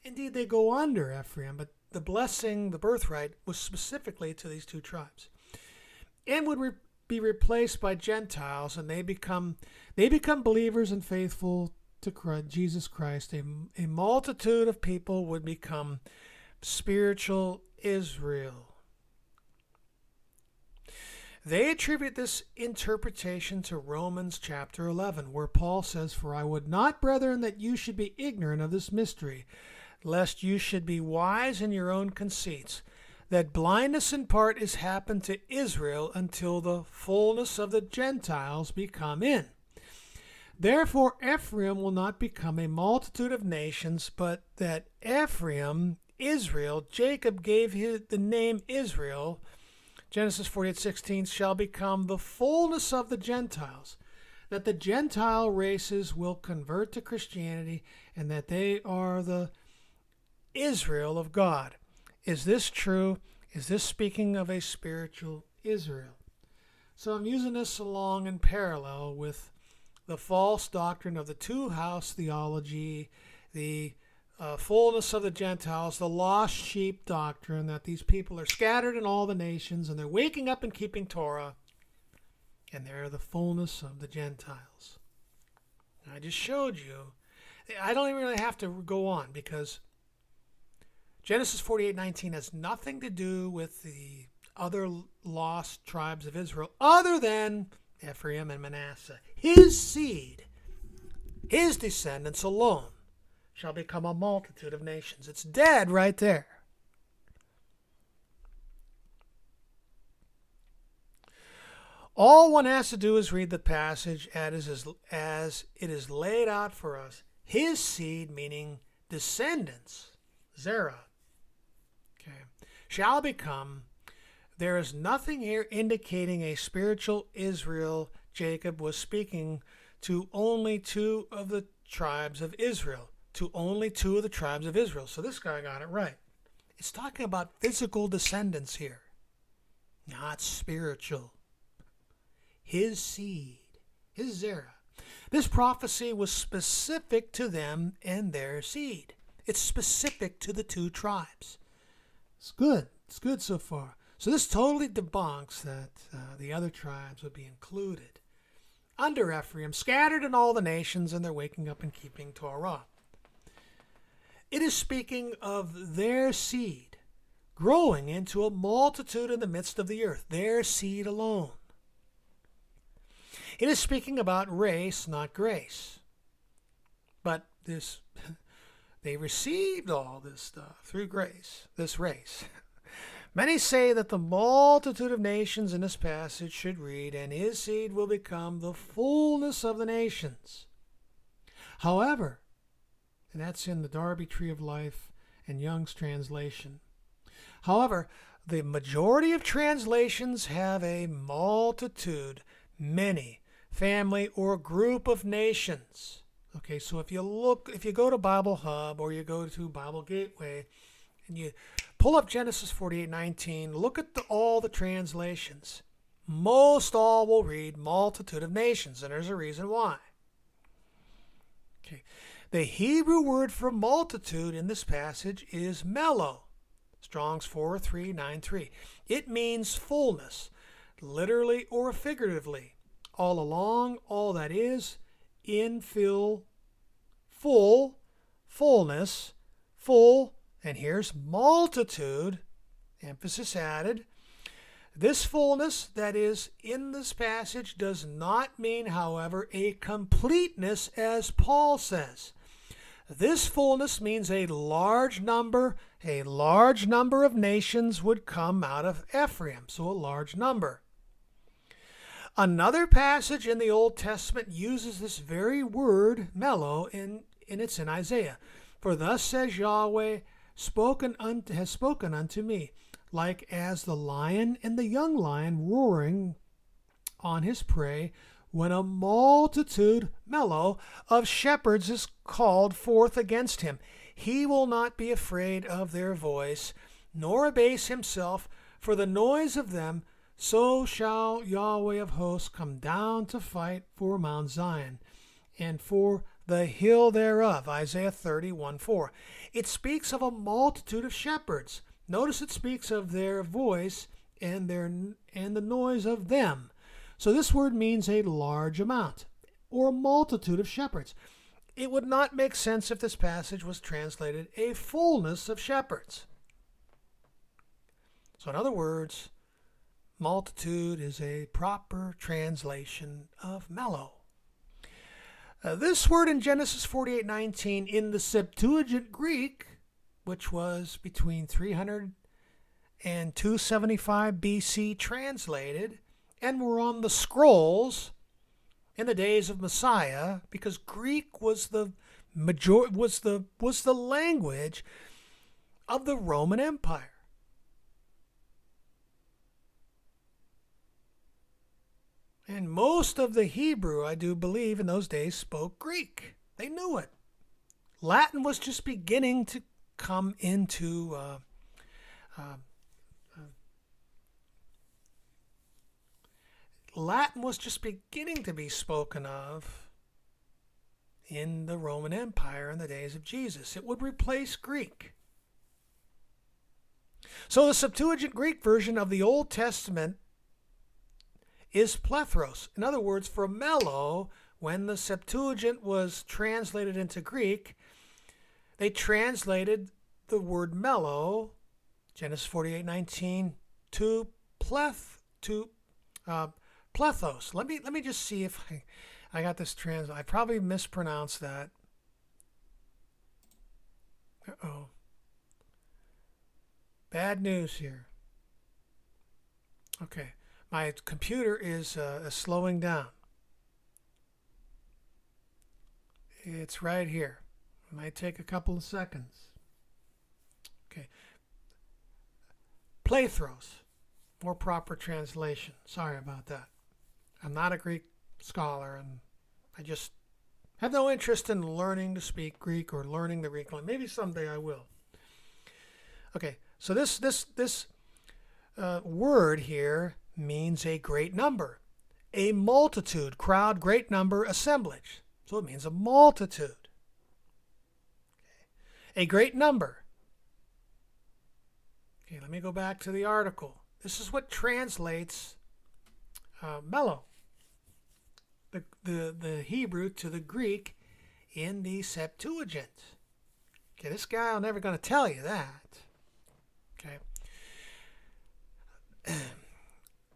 S1: Indeed, they go under Ephraim, but the blessing, the birthright, was specifically to these two tribes, and would be replaced by Gentiles, and they become believers and faithful to Jesus Christ. A multitude of people would become spiritual Israel. They attribute this interpretation to Romans chapter 11, where Paul says, "For I would not, brethren, that you should be ignorant of this mystery, lest you should be wise in your own conceits, that blindness in part is happened to Israel until the fullness of the Gentiles be come in. Therefore Ephraim will not become a multitude of nations, but that Ephraim, Israel, Jacob gave the name Israel, Genesis 48:16, shall become the fullness of the Gentiles, that the Gentile races will convert to Christianity, and that they are the Israel of God." Is this true? Is this speaking of a spiritual Israel? So I'm using this along in parallel with the false doctrine of the two-house theology, the fullness of the Gentiles, the lost sheep doctrine, that these people are scattered in all the nations and they're waking up and keeping Torah, and they're the fullness of the Gentiles. And I just showed you. I don't even really have to go on, because Genesis 48:19 has nothing to do with the other lost tribes of Israel other than Ephraim and Manasseh. His seed, his descendants alone, shall become a multitude of nations. It's dead right there. All one has to do is read the passage as it is laid out for us. His seed, meaning descendants, Zerah, Okay. Shall become. There is nothing here indicating a spiritual Israel. Jacob was speaking to only two of the tribes of Israel. To only two of the tribes of Israel. So this guy got it right. It's talking about physical descendants here, not spiritual. His seed, his Zerah. This prophecy was specific to them and their seed. It's specific to the two tribes. It's good. It's good so far. So this totally debunks that the other tribes would be included under Ephraim, scattered in all the nations, and they're waking up and keeping Torah. It is speaking of their seed growing into a multitude in the midst of the earth, their seed alone. It is speaking about race, not grace. But they received all this stuff through grace, this race. Many say that the multitude of nations in this passage should read, and his seed will become the fullness of the nations. However, and that's in the Darby Tree of Life and Young's translation. However, the majority of translations have a multitude, many, family, or group of nations. Okay, so if you go to Bible Hub or you go to Bible Gateway and you pull up Genesis 48:19, look at all the translations. Most all will read multitude of nations, and there's a reason why. Okay. The Hebrew word for multitude in this passage is melo, Strong's 4393. It means fullness, literally or figuratively. All along, all that is, in, full, fullness, full, and here's multitude, emphasis added. This fullness that is in this passage does not mean, however, a completeness, as Paul says. This fullness means a large number of nations would come out of Ephraim, so a large number. Another passage in the Old Testament uses this very word, melo, and it's in Isaiah. For thus says Yahweh, has spoken unto me, like as the lion and the young lion roaring on his prey, when a multitude, melo, of shepherds is called forth against him. He will not be afraid of their voice, nor abase himself for the noise of them. So shall Yahweh of hosts come down to fight for Mount Zion, and for the hill thereof. Isaiah 30:1-4. It speaks of a multitude of shepherds. Notice it speaks of their voice and the noise of them. So this word means a large amount, or a multitude of shepherds. It would not make sense if this passage was translated a fullness of shepherds. So in other words, multitude is a proper translation of melo. This word in Genesis 48:19 in the Septuagint Greek, which was between 300 and 275 BC translated, and were on the scrolls in the days of Messiah, because Greek was the language of the Roman Empire. And most of the Hebrew, I do believe, in those days spoke Greek. They knew it. Latin was just beginning to come into Latin was just beginning to be spoken of in the Roman Empire in the days of Jesus. It would replace Greek. So the Septuagint Greek version of the Old Testament is plethros. In other words, for melo, when the Septuagint was translated into Greek, they translated the word melo, Genesis 48:19, to plethos. Let me just see if I got this I probably mispronounced that. Uh-oh. Bad news here. Okay. My computer is slowing down. It's right here. It might take a couple of seconds. Okay. Plethros, more proper translation. Sorry about that. I'm not a Greek scholar, and I just have no interest in learning to speak Greek or learning the Greek language. Maybe someday I will. Okay, so this word here means a great number, a multitude, crowd, great number, assemblage. So it means a multitude. A great number. Okay, let me go back to the article. This is what translates mellow, the Hebrew to the Greek in the Septuagint. Okay, this guy I'm never going to tell you that. Okay.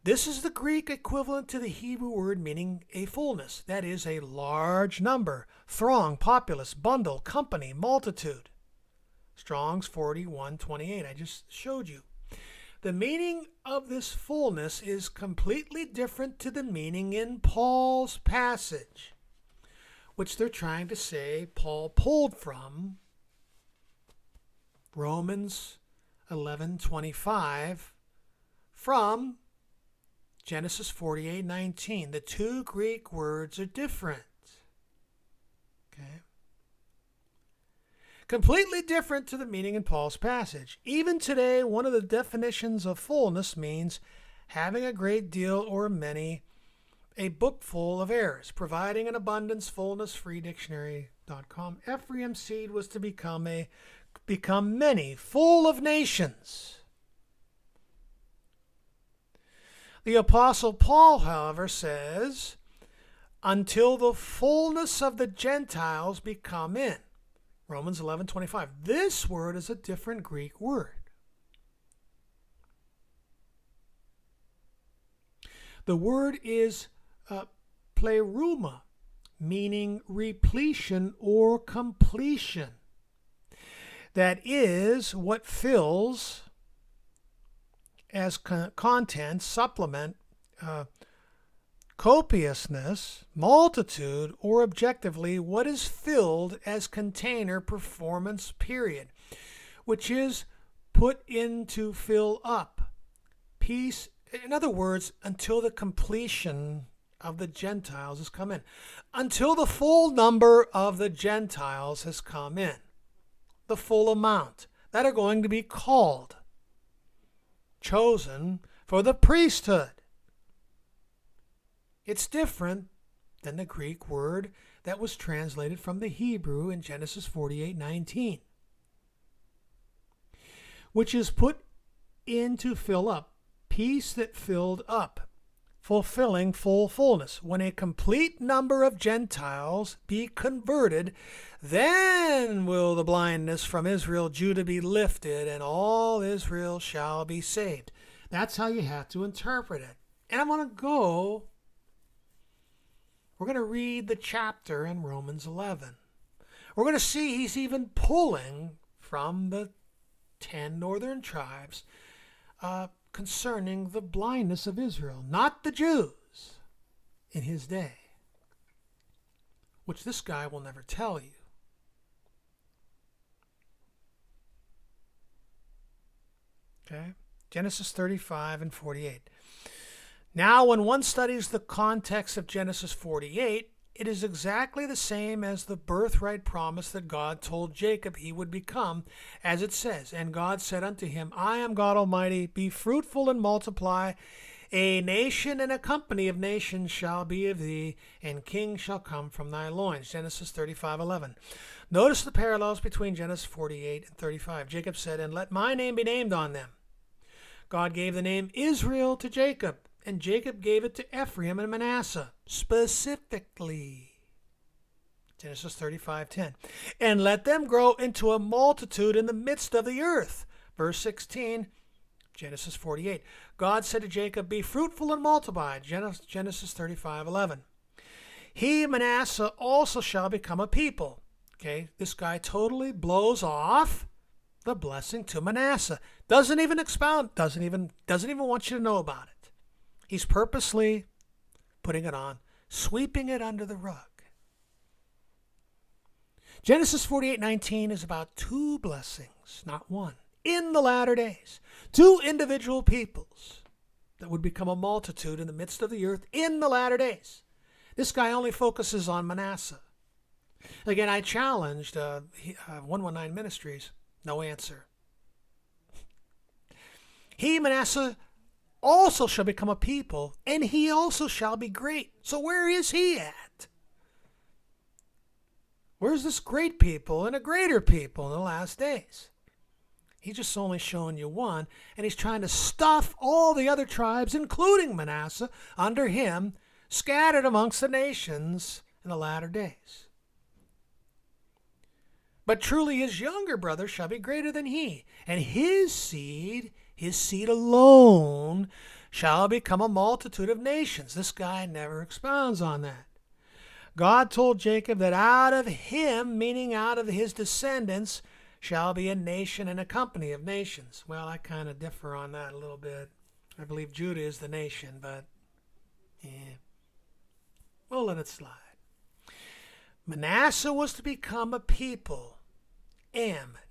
S1: This is the Greek equivalent to the Hebrew word meaning a fullness. That is, a large number, throng, populace, bundle, company, multitude. Strong's 41:28. I just showed you. The meaning of this fullness is completely different to the meaning in Paul's passage, which they're trying to say Paul pulled from Romans 11:25 from Genesis 48:19. The two Greek words are different. Okay? Completely different to the meaning in Paul's passage. Even today, one of the definitions of fullness means having a great deal or many, a book full of errors, providing an abundance, fullness, freedictionary.com. Ephraim's seed was to become many, full of nations. The Apostle Paul, however, says, until the fullness of the Gentiles be come in. Romans 11:25. This word is a different Greek word. The word is pleruma, meaning repletion or completion. That is what fills as content, supplement, copiousness, multitude, or objectively what is filled as container, performance, period, which is put in to fill up. Peace, in other words, until the completion of the Gentiles has come in. Until the full number of the Gentiles has come in. The full amount that are going to be called, chosen for the priesthood. It's different than the Greek word that was translated from the Hebrew in Genesis 48:19, which is put in to fill up, peace that filled up, fulfilling full fullness. When a complete number of Gentiles be converted, then will the blindness from Israel, Judah be lifted, and all Israel shall be saved. That's how you have to interpret it. And I'm going to we're going to read the chapter in Romans 11. We're going to see he's even pulling from the 10 northern tribes concerning the blindness of Israel, not the Jews in his day, which this guy will never tell you. Okay? Genesis 35:48. Now, when one studies the context of Genesis 48, it is exactly the same as the birthright promise that God told Jacob he would become, as it says, and God said unto him, I am God Almighty, be fruitful and multiply. A nation and a company of nations shall be of thee, and kings shall come from thy loins. Genesis 35:11. Notice the parallels between Genesis 48 and 35. Jacob said, and let my name be named on them. God gave the name Israel to Jacob, and Jacob gave it to Ephraim and Manasseh, specifically. Genesis 35:10. And let them grow into a multitude in the midst of the earth. Verse 16, Genesis 48. God said to Jacob, be fruitful and multiply. Genesis 35:11. He, Manasseh, also shall become a people. Okay, this guy totally blows off the blessing to Manasseh. Doesn't even expound, doesn't even want you to know about it. He's purposely putting it on, sweeping it under the rug. Genesis 48:19 is about two blessings, not one. in the latter days. Two individual peoples that would become a multitude in the midst of the earth in the latter days. This guy only focuses on Manasseh. Again, I challenged 119 Ministries. No answer. He, Manasseh, also shall become a people, and he also shall be great. So where is he at? Where's this great people and a greater people in the last days? He's just only showing you one, and he's trying to stuff all the other tribes, including Manasseh, under him, scattered amongst the nations in the latter days. But truly his younger brother shall be greater than he, and his seed alone, shall become a multitude of nations. This guy never expounds on that. God told Jacob that out of him, meaning out of his descendants, shall be a nation and a company of nations. Well, I kind of differ on that a little bit. I believe Judah is the nation, but we'll let it slide. Manasseh was to become a people.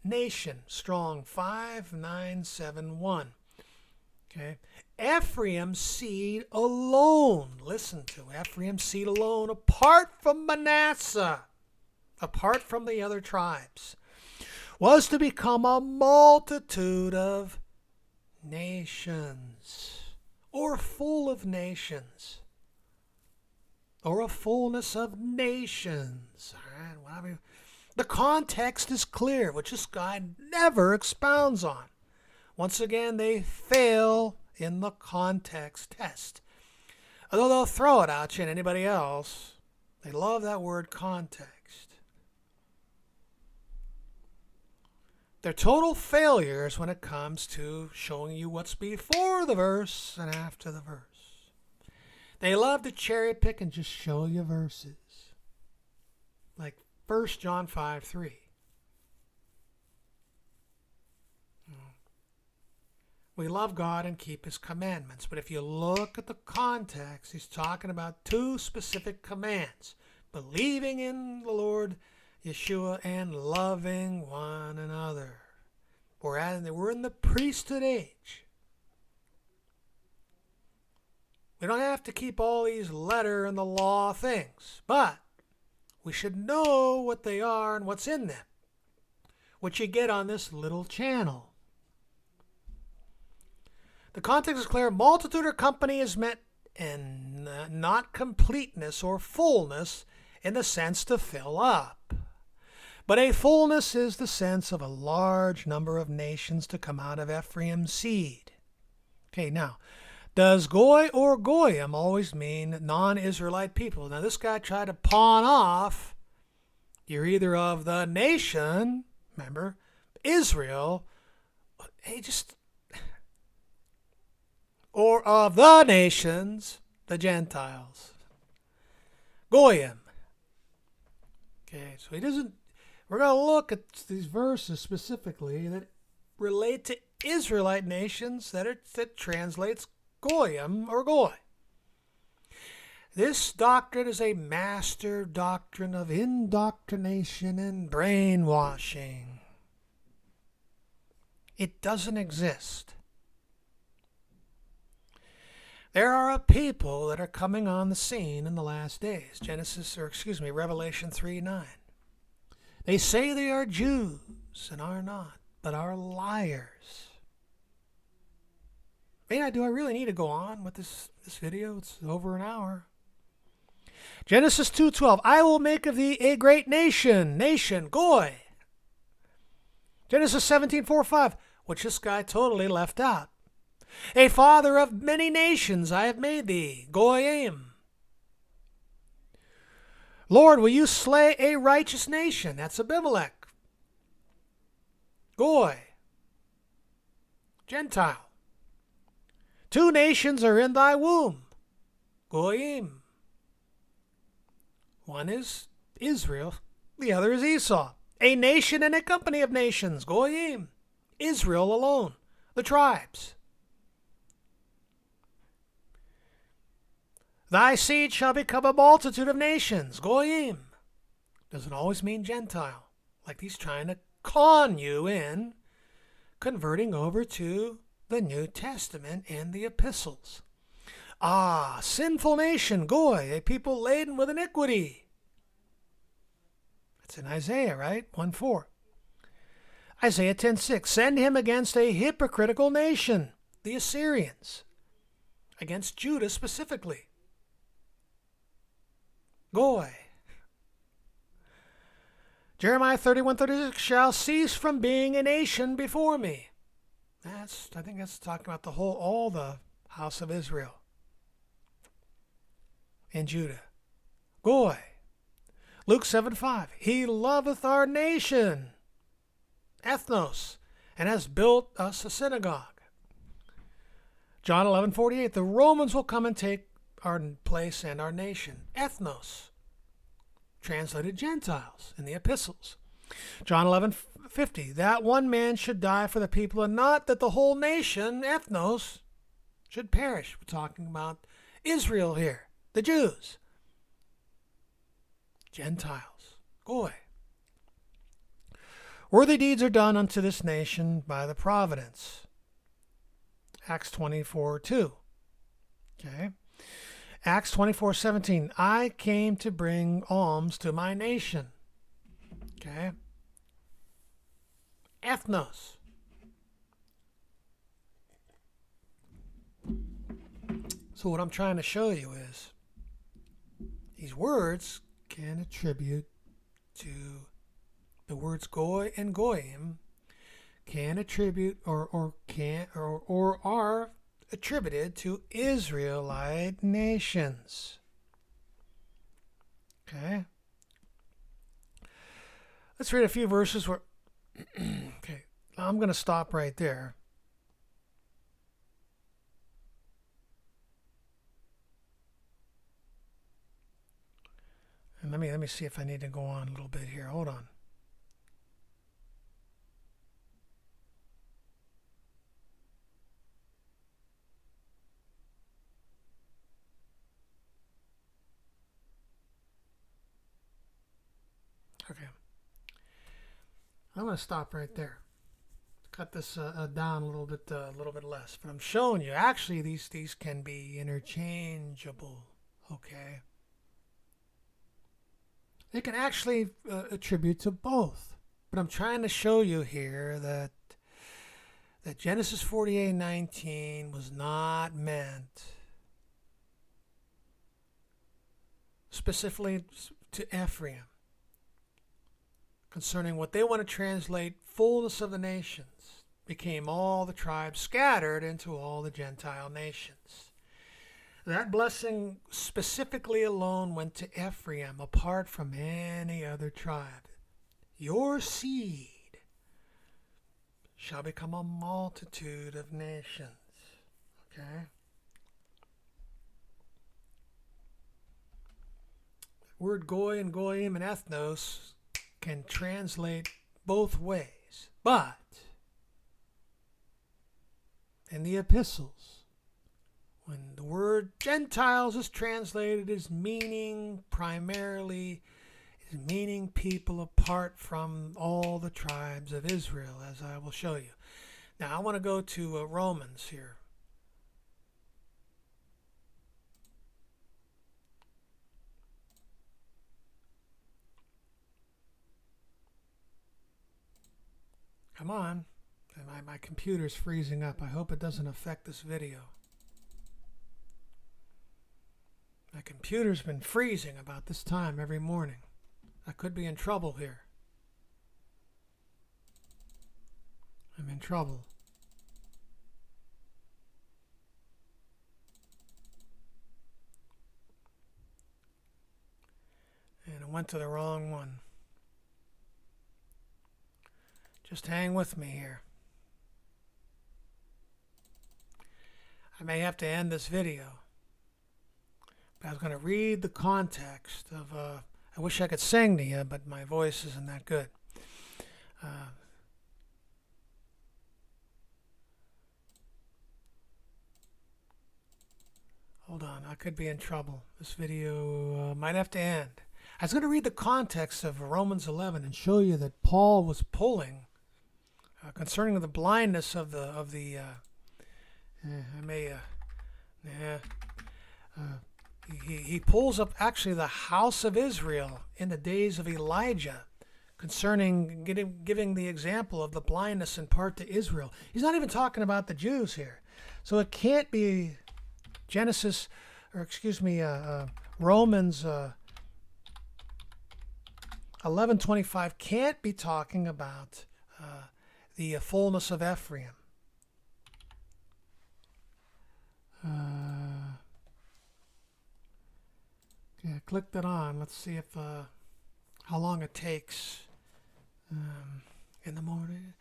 S1: Nation, Strong 5971. Okay. Ephraim's seed alone, listen to Ephraim's seed alone, apart from Manasseh, apart from the other tribes, was to become a multitude of nations, or full of nations, or a fullness of nations. All right, whatever. The context is clear, which this guy never expounds on. Once again, they fail in the context test. Although they'll throw it at you and anybody else, they love that word context. They're total failures when it comes to showing you what's before the verse and after the verse. They love to cherry pick and just show you verses. Like 1 John 5:3. We love God and keep his commandments. But if you look at the context, he's talking about two specific commands. Believing in the Lord Yeshua and loving one another. We're in the priesthood age. We don't have to keep all these letter and the law things. But we should know what they are and what's in them, which you get on this little channel. The context is clear. Multitude or company is meant in not completeness or fullness in the sense to fill up. But a fullness is the sense of a large number of nations to come out of Ephraim's seed. Okay, now, does Goy or Goyim always mean non-Israelite people? Now, this guy tried to pawn off, you're either of the nation, remember, Israel, or of the nations, the Gentiles. Goyim. Okay, so we're going to look at these verses specifically that relate to Israelite nations that translates Goyim or Goy. This doctrine is a master doctrine of indoctrination and brainwashing. It doesn't exist. There are a people that are coming on the scene in the last days. Revelation 3:9. They say they are Jews and are not, but are liars. Do I really need to go on with this video? It's over an hour. Genesis 2:12. I will make of thee a great nation, Goy. Genesis 17:4-5, which this guy totally left out. A father of many nations I have made thee, Goyim. Lord, will you slay a righteous nation? That's Abimelech. Goy. Gentile. Two nations are in thy womb, Goyim. One is Israel, the other is Esau. A nation and a company of nations, Goyim. Israel alone, the tribes. Thy seed shall become a multitude of nations, Goyim. Doesn't always mean Gentile, like he's trying to con you in, converting over to the New Testament and the epistles. Sinful nation, Goy, a people laden with iniquity. That's in Isaiah, right? 1:4. Isaiah 10:6. Send him against a hypocritical nation, the Assyrians, against Judah specifically. Goy. Jeremiah 31:36 shall cease from being a nation before me. I think that's talking about all the house of Israel and Judah. Goy. Luke 7:5. He loveth our nation, ethnos, and has built us a synagogue. John 11:48. The Romans will come and take our place and our nation, ethnos, translated Gentiles in the epistles. John 11:50. That one man should die for the people, and not that the whole nation, ethnos, should perish. We're talking about Israel here, the Jews. Gentiles. Goy. Worthy deeds are done unto this nation by the providence. Acts 24:2. Okay. Acts 24:17. I came to bring alms to my nation. Okay. Ethnos. So what I'm trying to show you is these words can attribute to the words goy and goyim can attribute or are attributed to Israelite nations. Okay. Let's read a few verses where okay, I'm going to stop right there. And let me see if I need to go on a little bit here. Hold on. Okay. I'm going to stop right there. Cut this down a little bit less. But I'm showing you, actually, these can be interchangeable. Okay. They can actually attribute to both. But I'm trying to show you here that Genesis 48:19 was not meant specifically to Ephraim concerning what they want to translate fullness of the nations became all the tribes scattered into all the Gentile nations. That blessing specifically alone went to Ephraim, apart from any other tribe. Your seed shall become a multitude of nations. Okay? The word goy and goyim and ethnos can translate both ways. But in the epistles, when the word Gentiles is translated as meaning people apart from all the tribes of Israel, as I will show you. Now I want to go to Romans here. Come on. My computer's freezing up. I hope it doesn't affect this video. My computer's been freezing about this time every morning. I could be in trouble here. I'm in trouble. And I went to the wrong one. Just hang with me here. I may have to end this video. But I was going to read the context of, I wish I could sing to you, but my voice isn't that good. Hold on, I could be in trouble. This video might have to end. I was going to read the context of Romans 11 and show you that Paul was pulling concerning the blindness of the he pulls up actually the house of Israel in the days of Elijah, concerning giving the example of the blindness in part to Israel. He's not even talking about the Jews here, so it can't be Romans 11:25 can't be talking about the fullness of Ephraim. Yeah, I clicked it on. Let's see if how long it takes in the morning.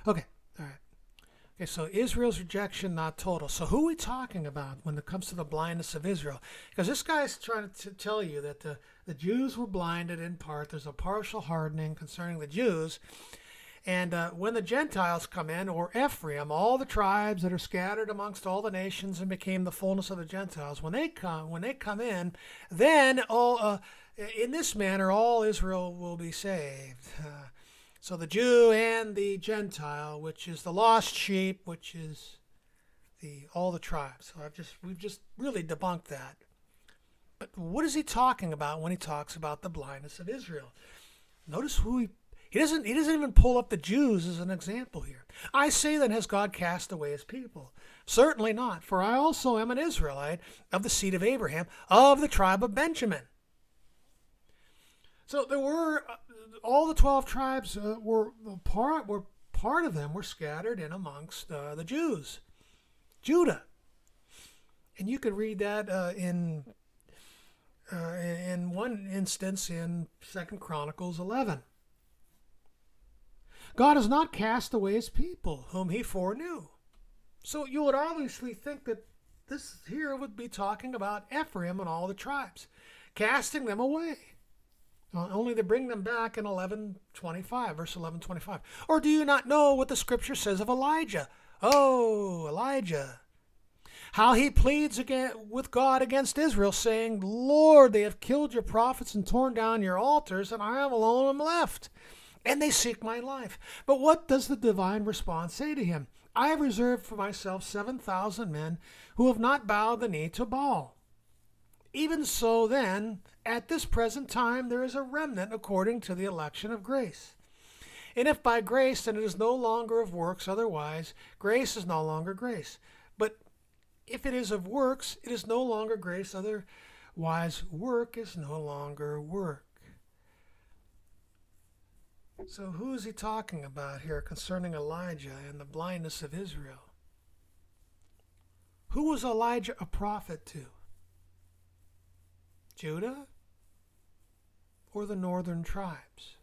S1: Okay, all right. Okay, so Israel's rejection, not total. So who are we talking about when it comes to the blindness of Israel? Because this guy's trying to tell you that the Jews were blinded in part. There's a partial hardening concerning the Jews. And when the Gentiles come in, or Ephraim, all the tribes that are scattered amongst all the nations and became the fullness of the Gentiles, when they come in, then in this manner all Israel will be saved. So the Jew and the Gentile, which is the lost sheep, which is all the tribes. So we've just really debunked that. But what is he talking about when he talks about the blindness of Israel? Notice who he doesn't even pull up the Jews as an example here. I say then, has God cast away his people? Certainly not, for I also am an Israelite of the seed of Abraham, of the tribe of Benjamin. So there were all the 12 tribes were part of them were scattered in amongst the Jews, Judah, and you could read that in one instance in 2 Chronicles 11. God has not cast away his people, whom he foreknew. So you would obviously think that this here would be talking about Ephraim and all the tribes, casting them away, only to bring them back in 11:25, verse 11:25. Or do you not know what the scripture says of Elijah? Oh, Elijah, how he pleads with God against Israel, saying, Lord, they have killed your prophets and torn down your altars, and I alone am left, and they seek my life. But what does the divine response say to him? I have reserved for myself 7,000 men who have not bowed the knee to Baal. Even so then, at this present time, there is a remnant according to the election of grace. And if by grace, then it is no longer of works, otherwise grace is no longer grace. But if it is of works, it is no longer grace, otherwise work is no longer work. So who is he talking about here concerning Elijah and the blindness of Israel? Who was Elijah a prophet to? Judah or the northern tribes?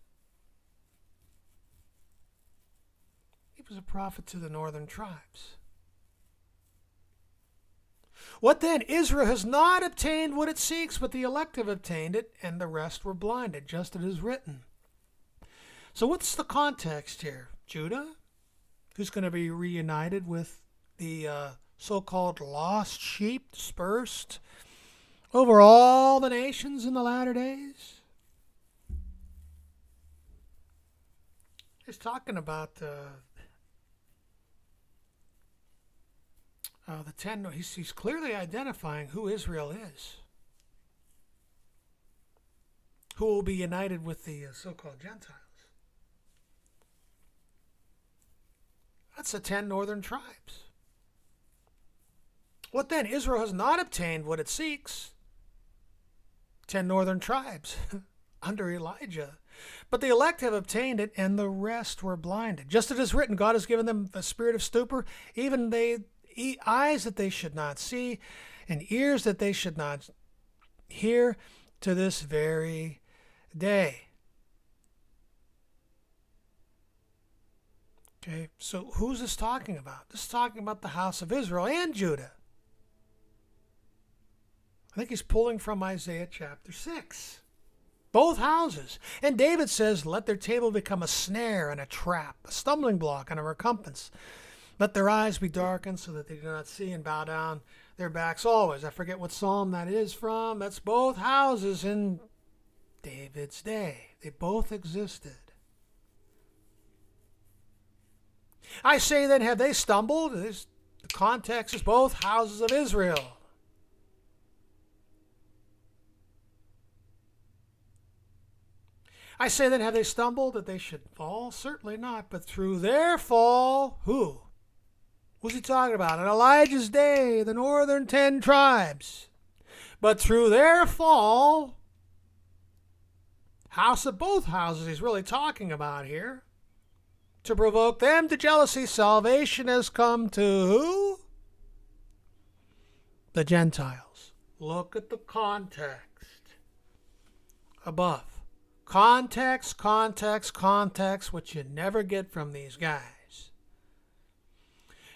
S1: He was a prophet to the northern tribes. What then? Israel has not obtained what it seeks, but the elect have obtained it, and the rest were blinded, just as it is written. So what's the context here? Judah, who's going to be reunited with the so-called lost sheep dispersed over all the nations in the latter days. He's talking about the 10. He's clearly identifying who Israel is, who will be united with the so-called Gentiles. That's the 10 northern tribes. What then? Israel has not obtained what it seeks. 10 northern tribes under Elijah. But the elect have obtained it, and the rest were blinded. Just as it is written, God has given them a spirit of stupor, even eyes that they should not see, and ears that they should not hear, to this very day. Okay, so who's this talking about? This is talking about the house of Israel and Judah. I think he's pulling from Isaiah chapter 6. Both houses. And David says, let their table become a snare and a trap, a stumbling block and a recompense. Let their eyes be darkened so that they do not see, and bow down their backs always. I forget what psalm that is from. That's both houses in David's day. They both existed. I say then, have they stumbled? The context is both houses of Israel. I say then, have they stumbled that they should fall? Certainly not. But through their fall, who? Who's he talking about? In Elijah's day, the northern 10 tribes. But through their fall, house of both houses he's really talking about here, to provoke them to jealousy, salvation has come to who? The Gentiles. Look at the context above. Context, context, context, which you never get from these guys.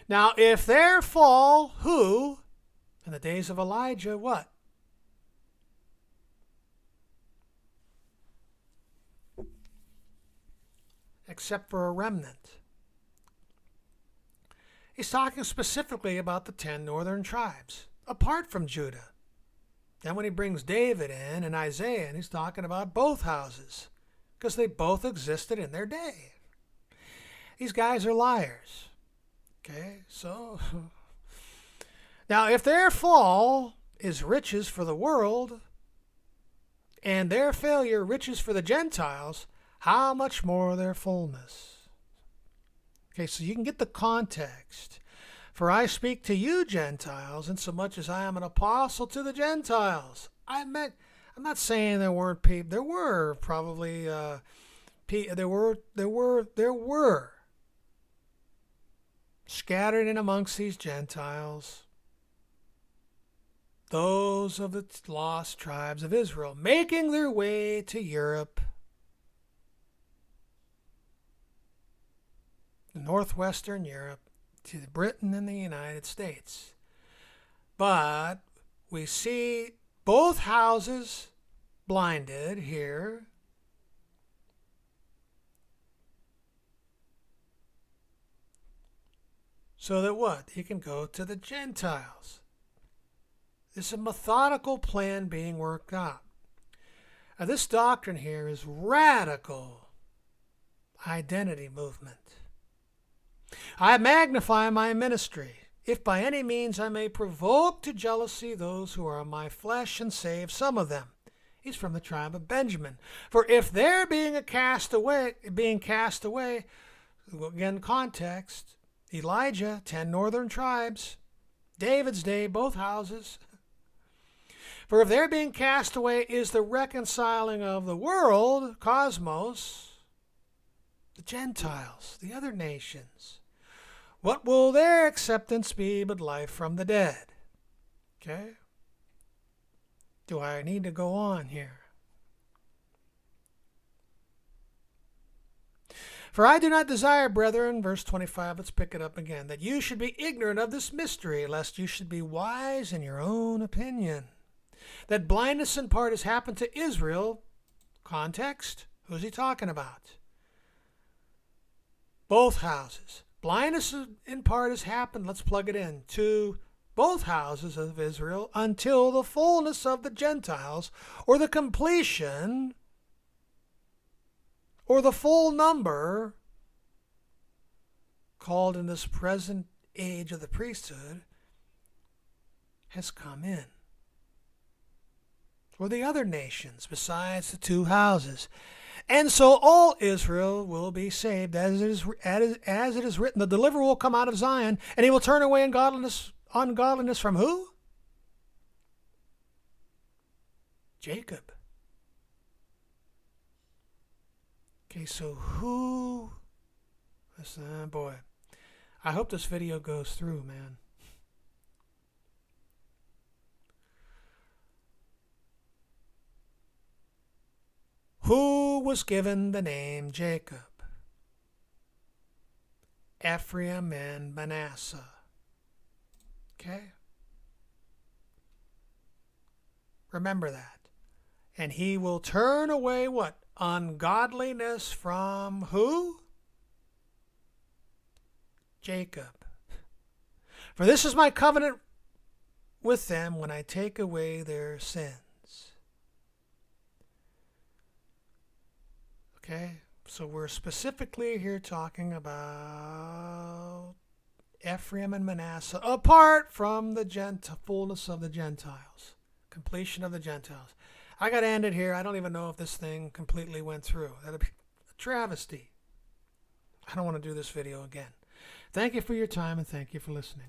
S1: Now, if their fall, who? In the days of Elijah, what? Except for a remnant. He's talking specifically about the 10 northern tribes, apart from Judah. Then when he brings David in and Isaiah, and he's talking about both houses, because they both existed in their day. These guys are liars. Okay, so now if their fall is riches for the world, and their failure riches for the Gentiles, how much more their fullness? Okay, so you can get the context. For I speak to you, Gentiles, insomuch as I am an apostle to the Gentiles. I'm not saying there weren't people. There were probably there were scattered in amongst these Gentiles those of the lost tribes of Israel, making their way to Europe, northwestern Europe, to Britain and the United States. But we see both houses blinded here. So that what? He can go to the Gentiles. This is a methodical plan being worked out. Now, this doctrine here is radical identity movement. I magnify my ministry, if by any means I may provoke to jealousy those who are of my flesh and save some of them. He's from the tribe of Benjamin. For if they're being cast away, again, context, Elijah, 10 northern tribes, David's day, both houses. For if they're being cast away is the reconciling of the world, cosmos, the Gentiles, the other nations. What will their acceptance be but life from the dead? Okay? Do I need to go on here? For I do not desire, brethren, verse 25, let's pick it up again, that you should be ignorant of this mystery, lest you should be wise in your own opinion. That blindness in part has happened to Israel. Context, who's he talking about? Both houses. Blindness in part has happened, let's plug it in, to both houses of Israel until the fullness of the Gentiles, or the completion, or the full number, called in this present age of the priesthood, has come in. Or the other nations besides the two houses. And so all Israel will be saved, as it is written, the deliverer will come out of Zion, and he will turn away ungodliness from who? Jacob. Okay, so who? Listen, boy, I hope this video goes through, man. Who was given the name Jacob? Ephraim and Manasseh. Okay? Remember that. And he will turn away what? Ungodliness from who? Jacob. For this is my covenant with them when I take away their sins. Okay, so we're specifically here talking about Ephraim and Manasseh, apart from the fullness of the Gentiles, completion of the Gentiles. I got to end it here. I don't even know if this thing completely went through. That'd be a travesty. I don't want to do this video again. Thank you for your time, and thank you for listening.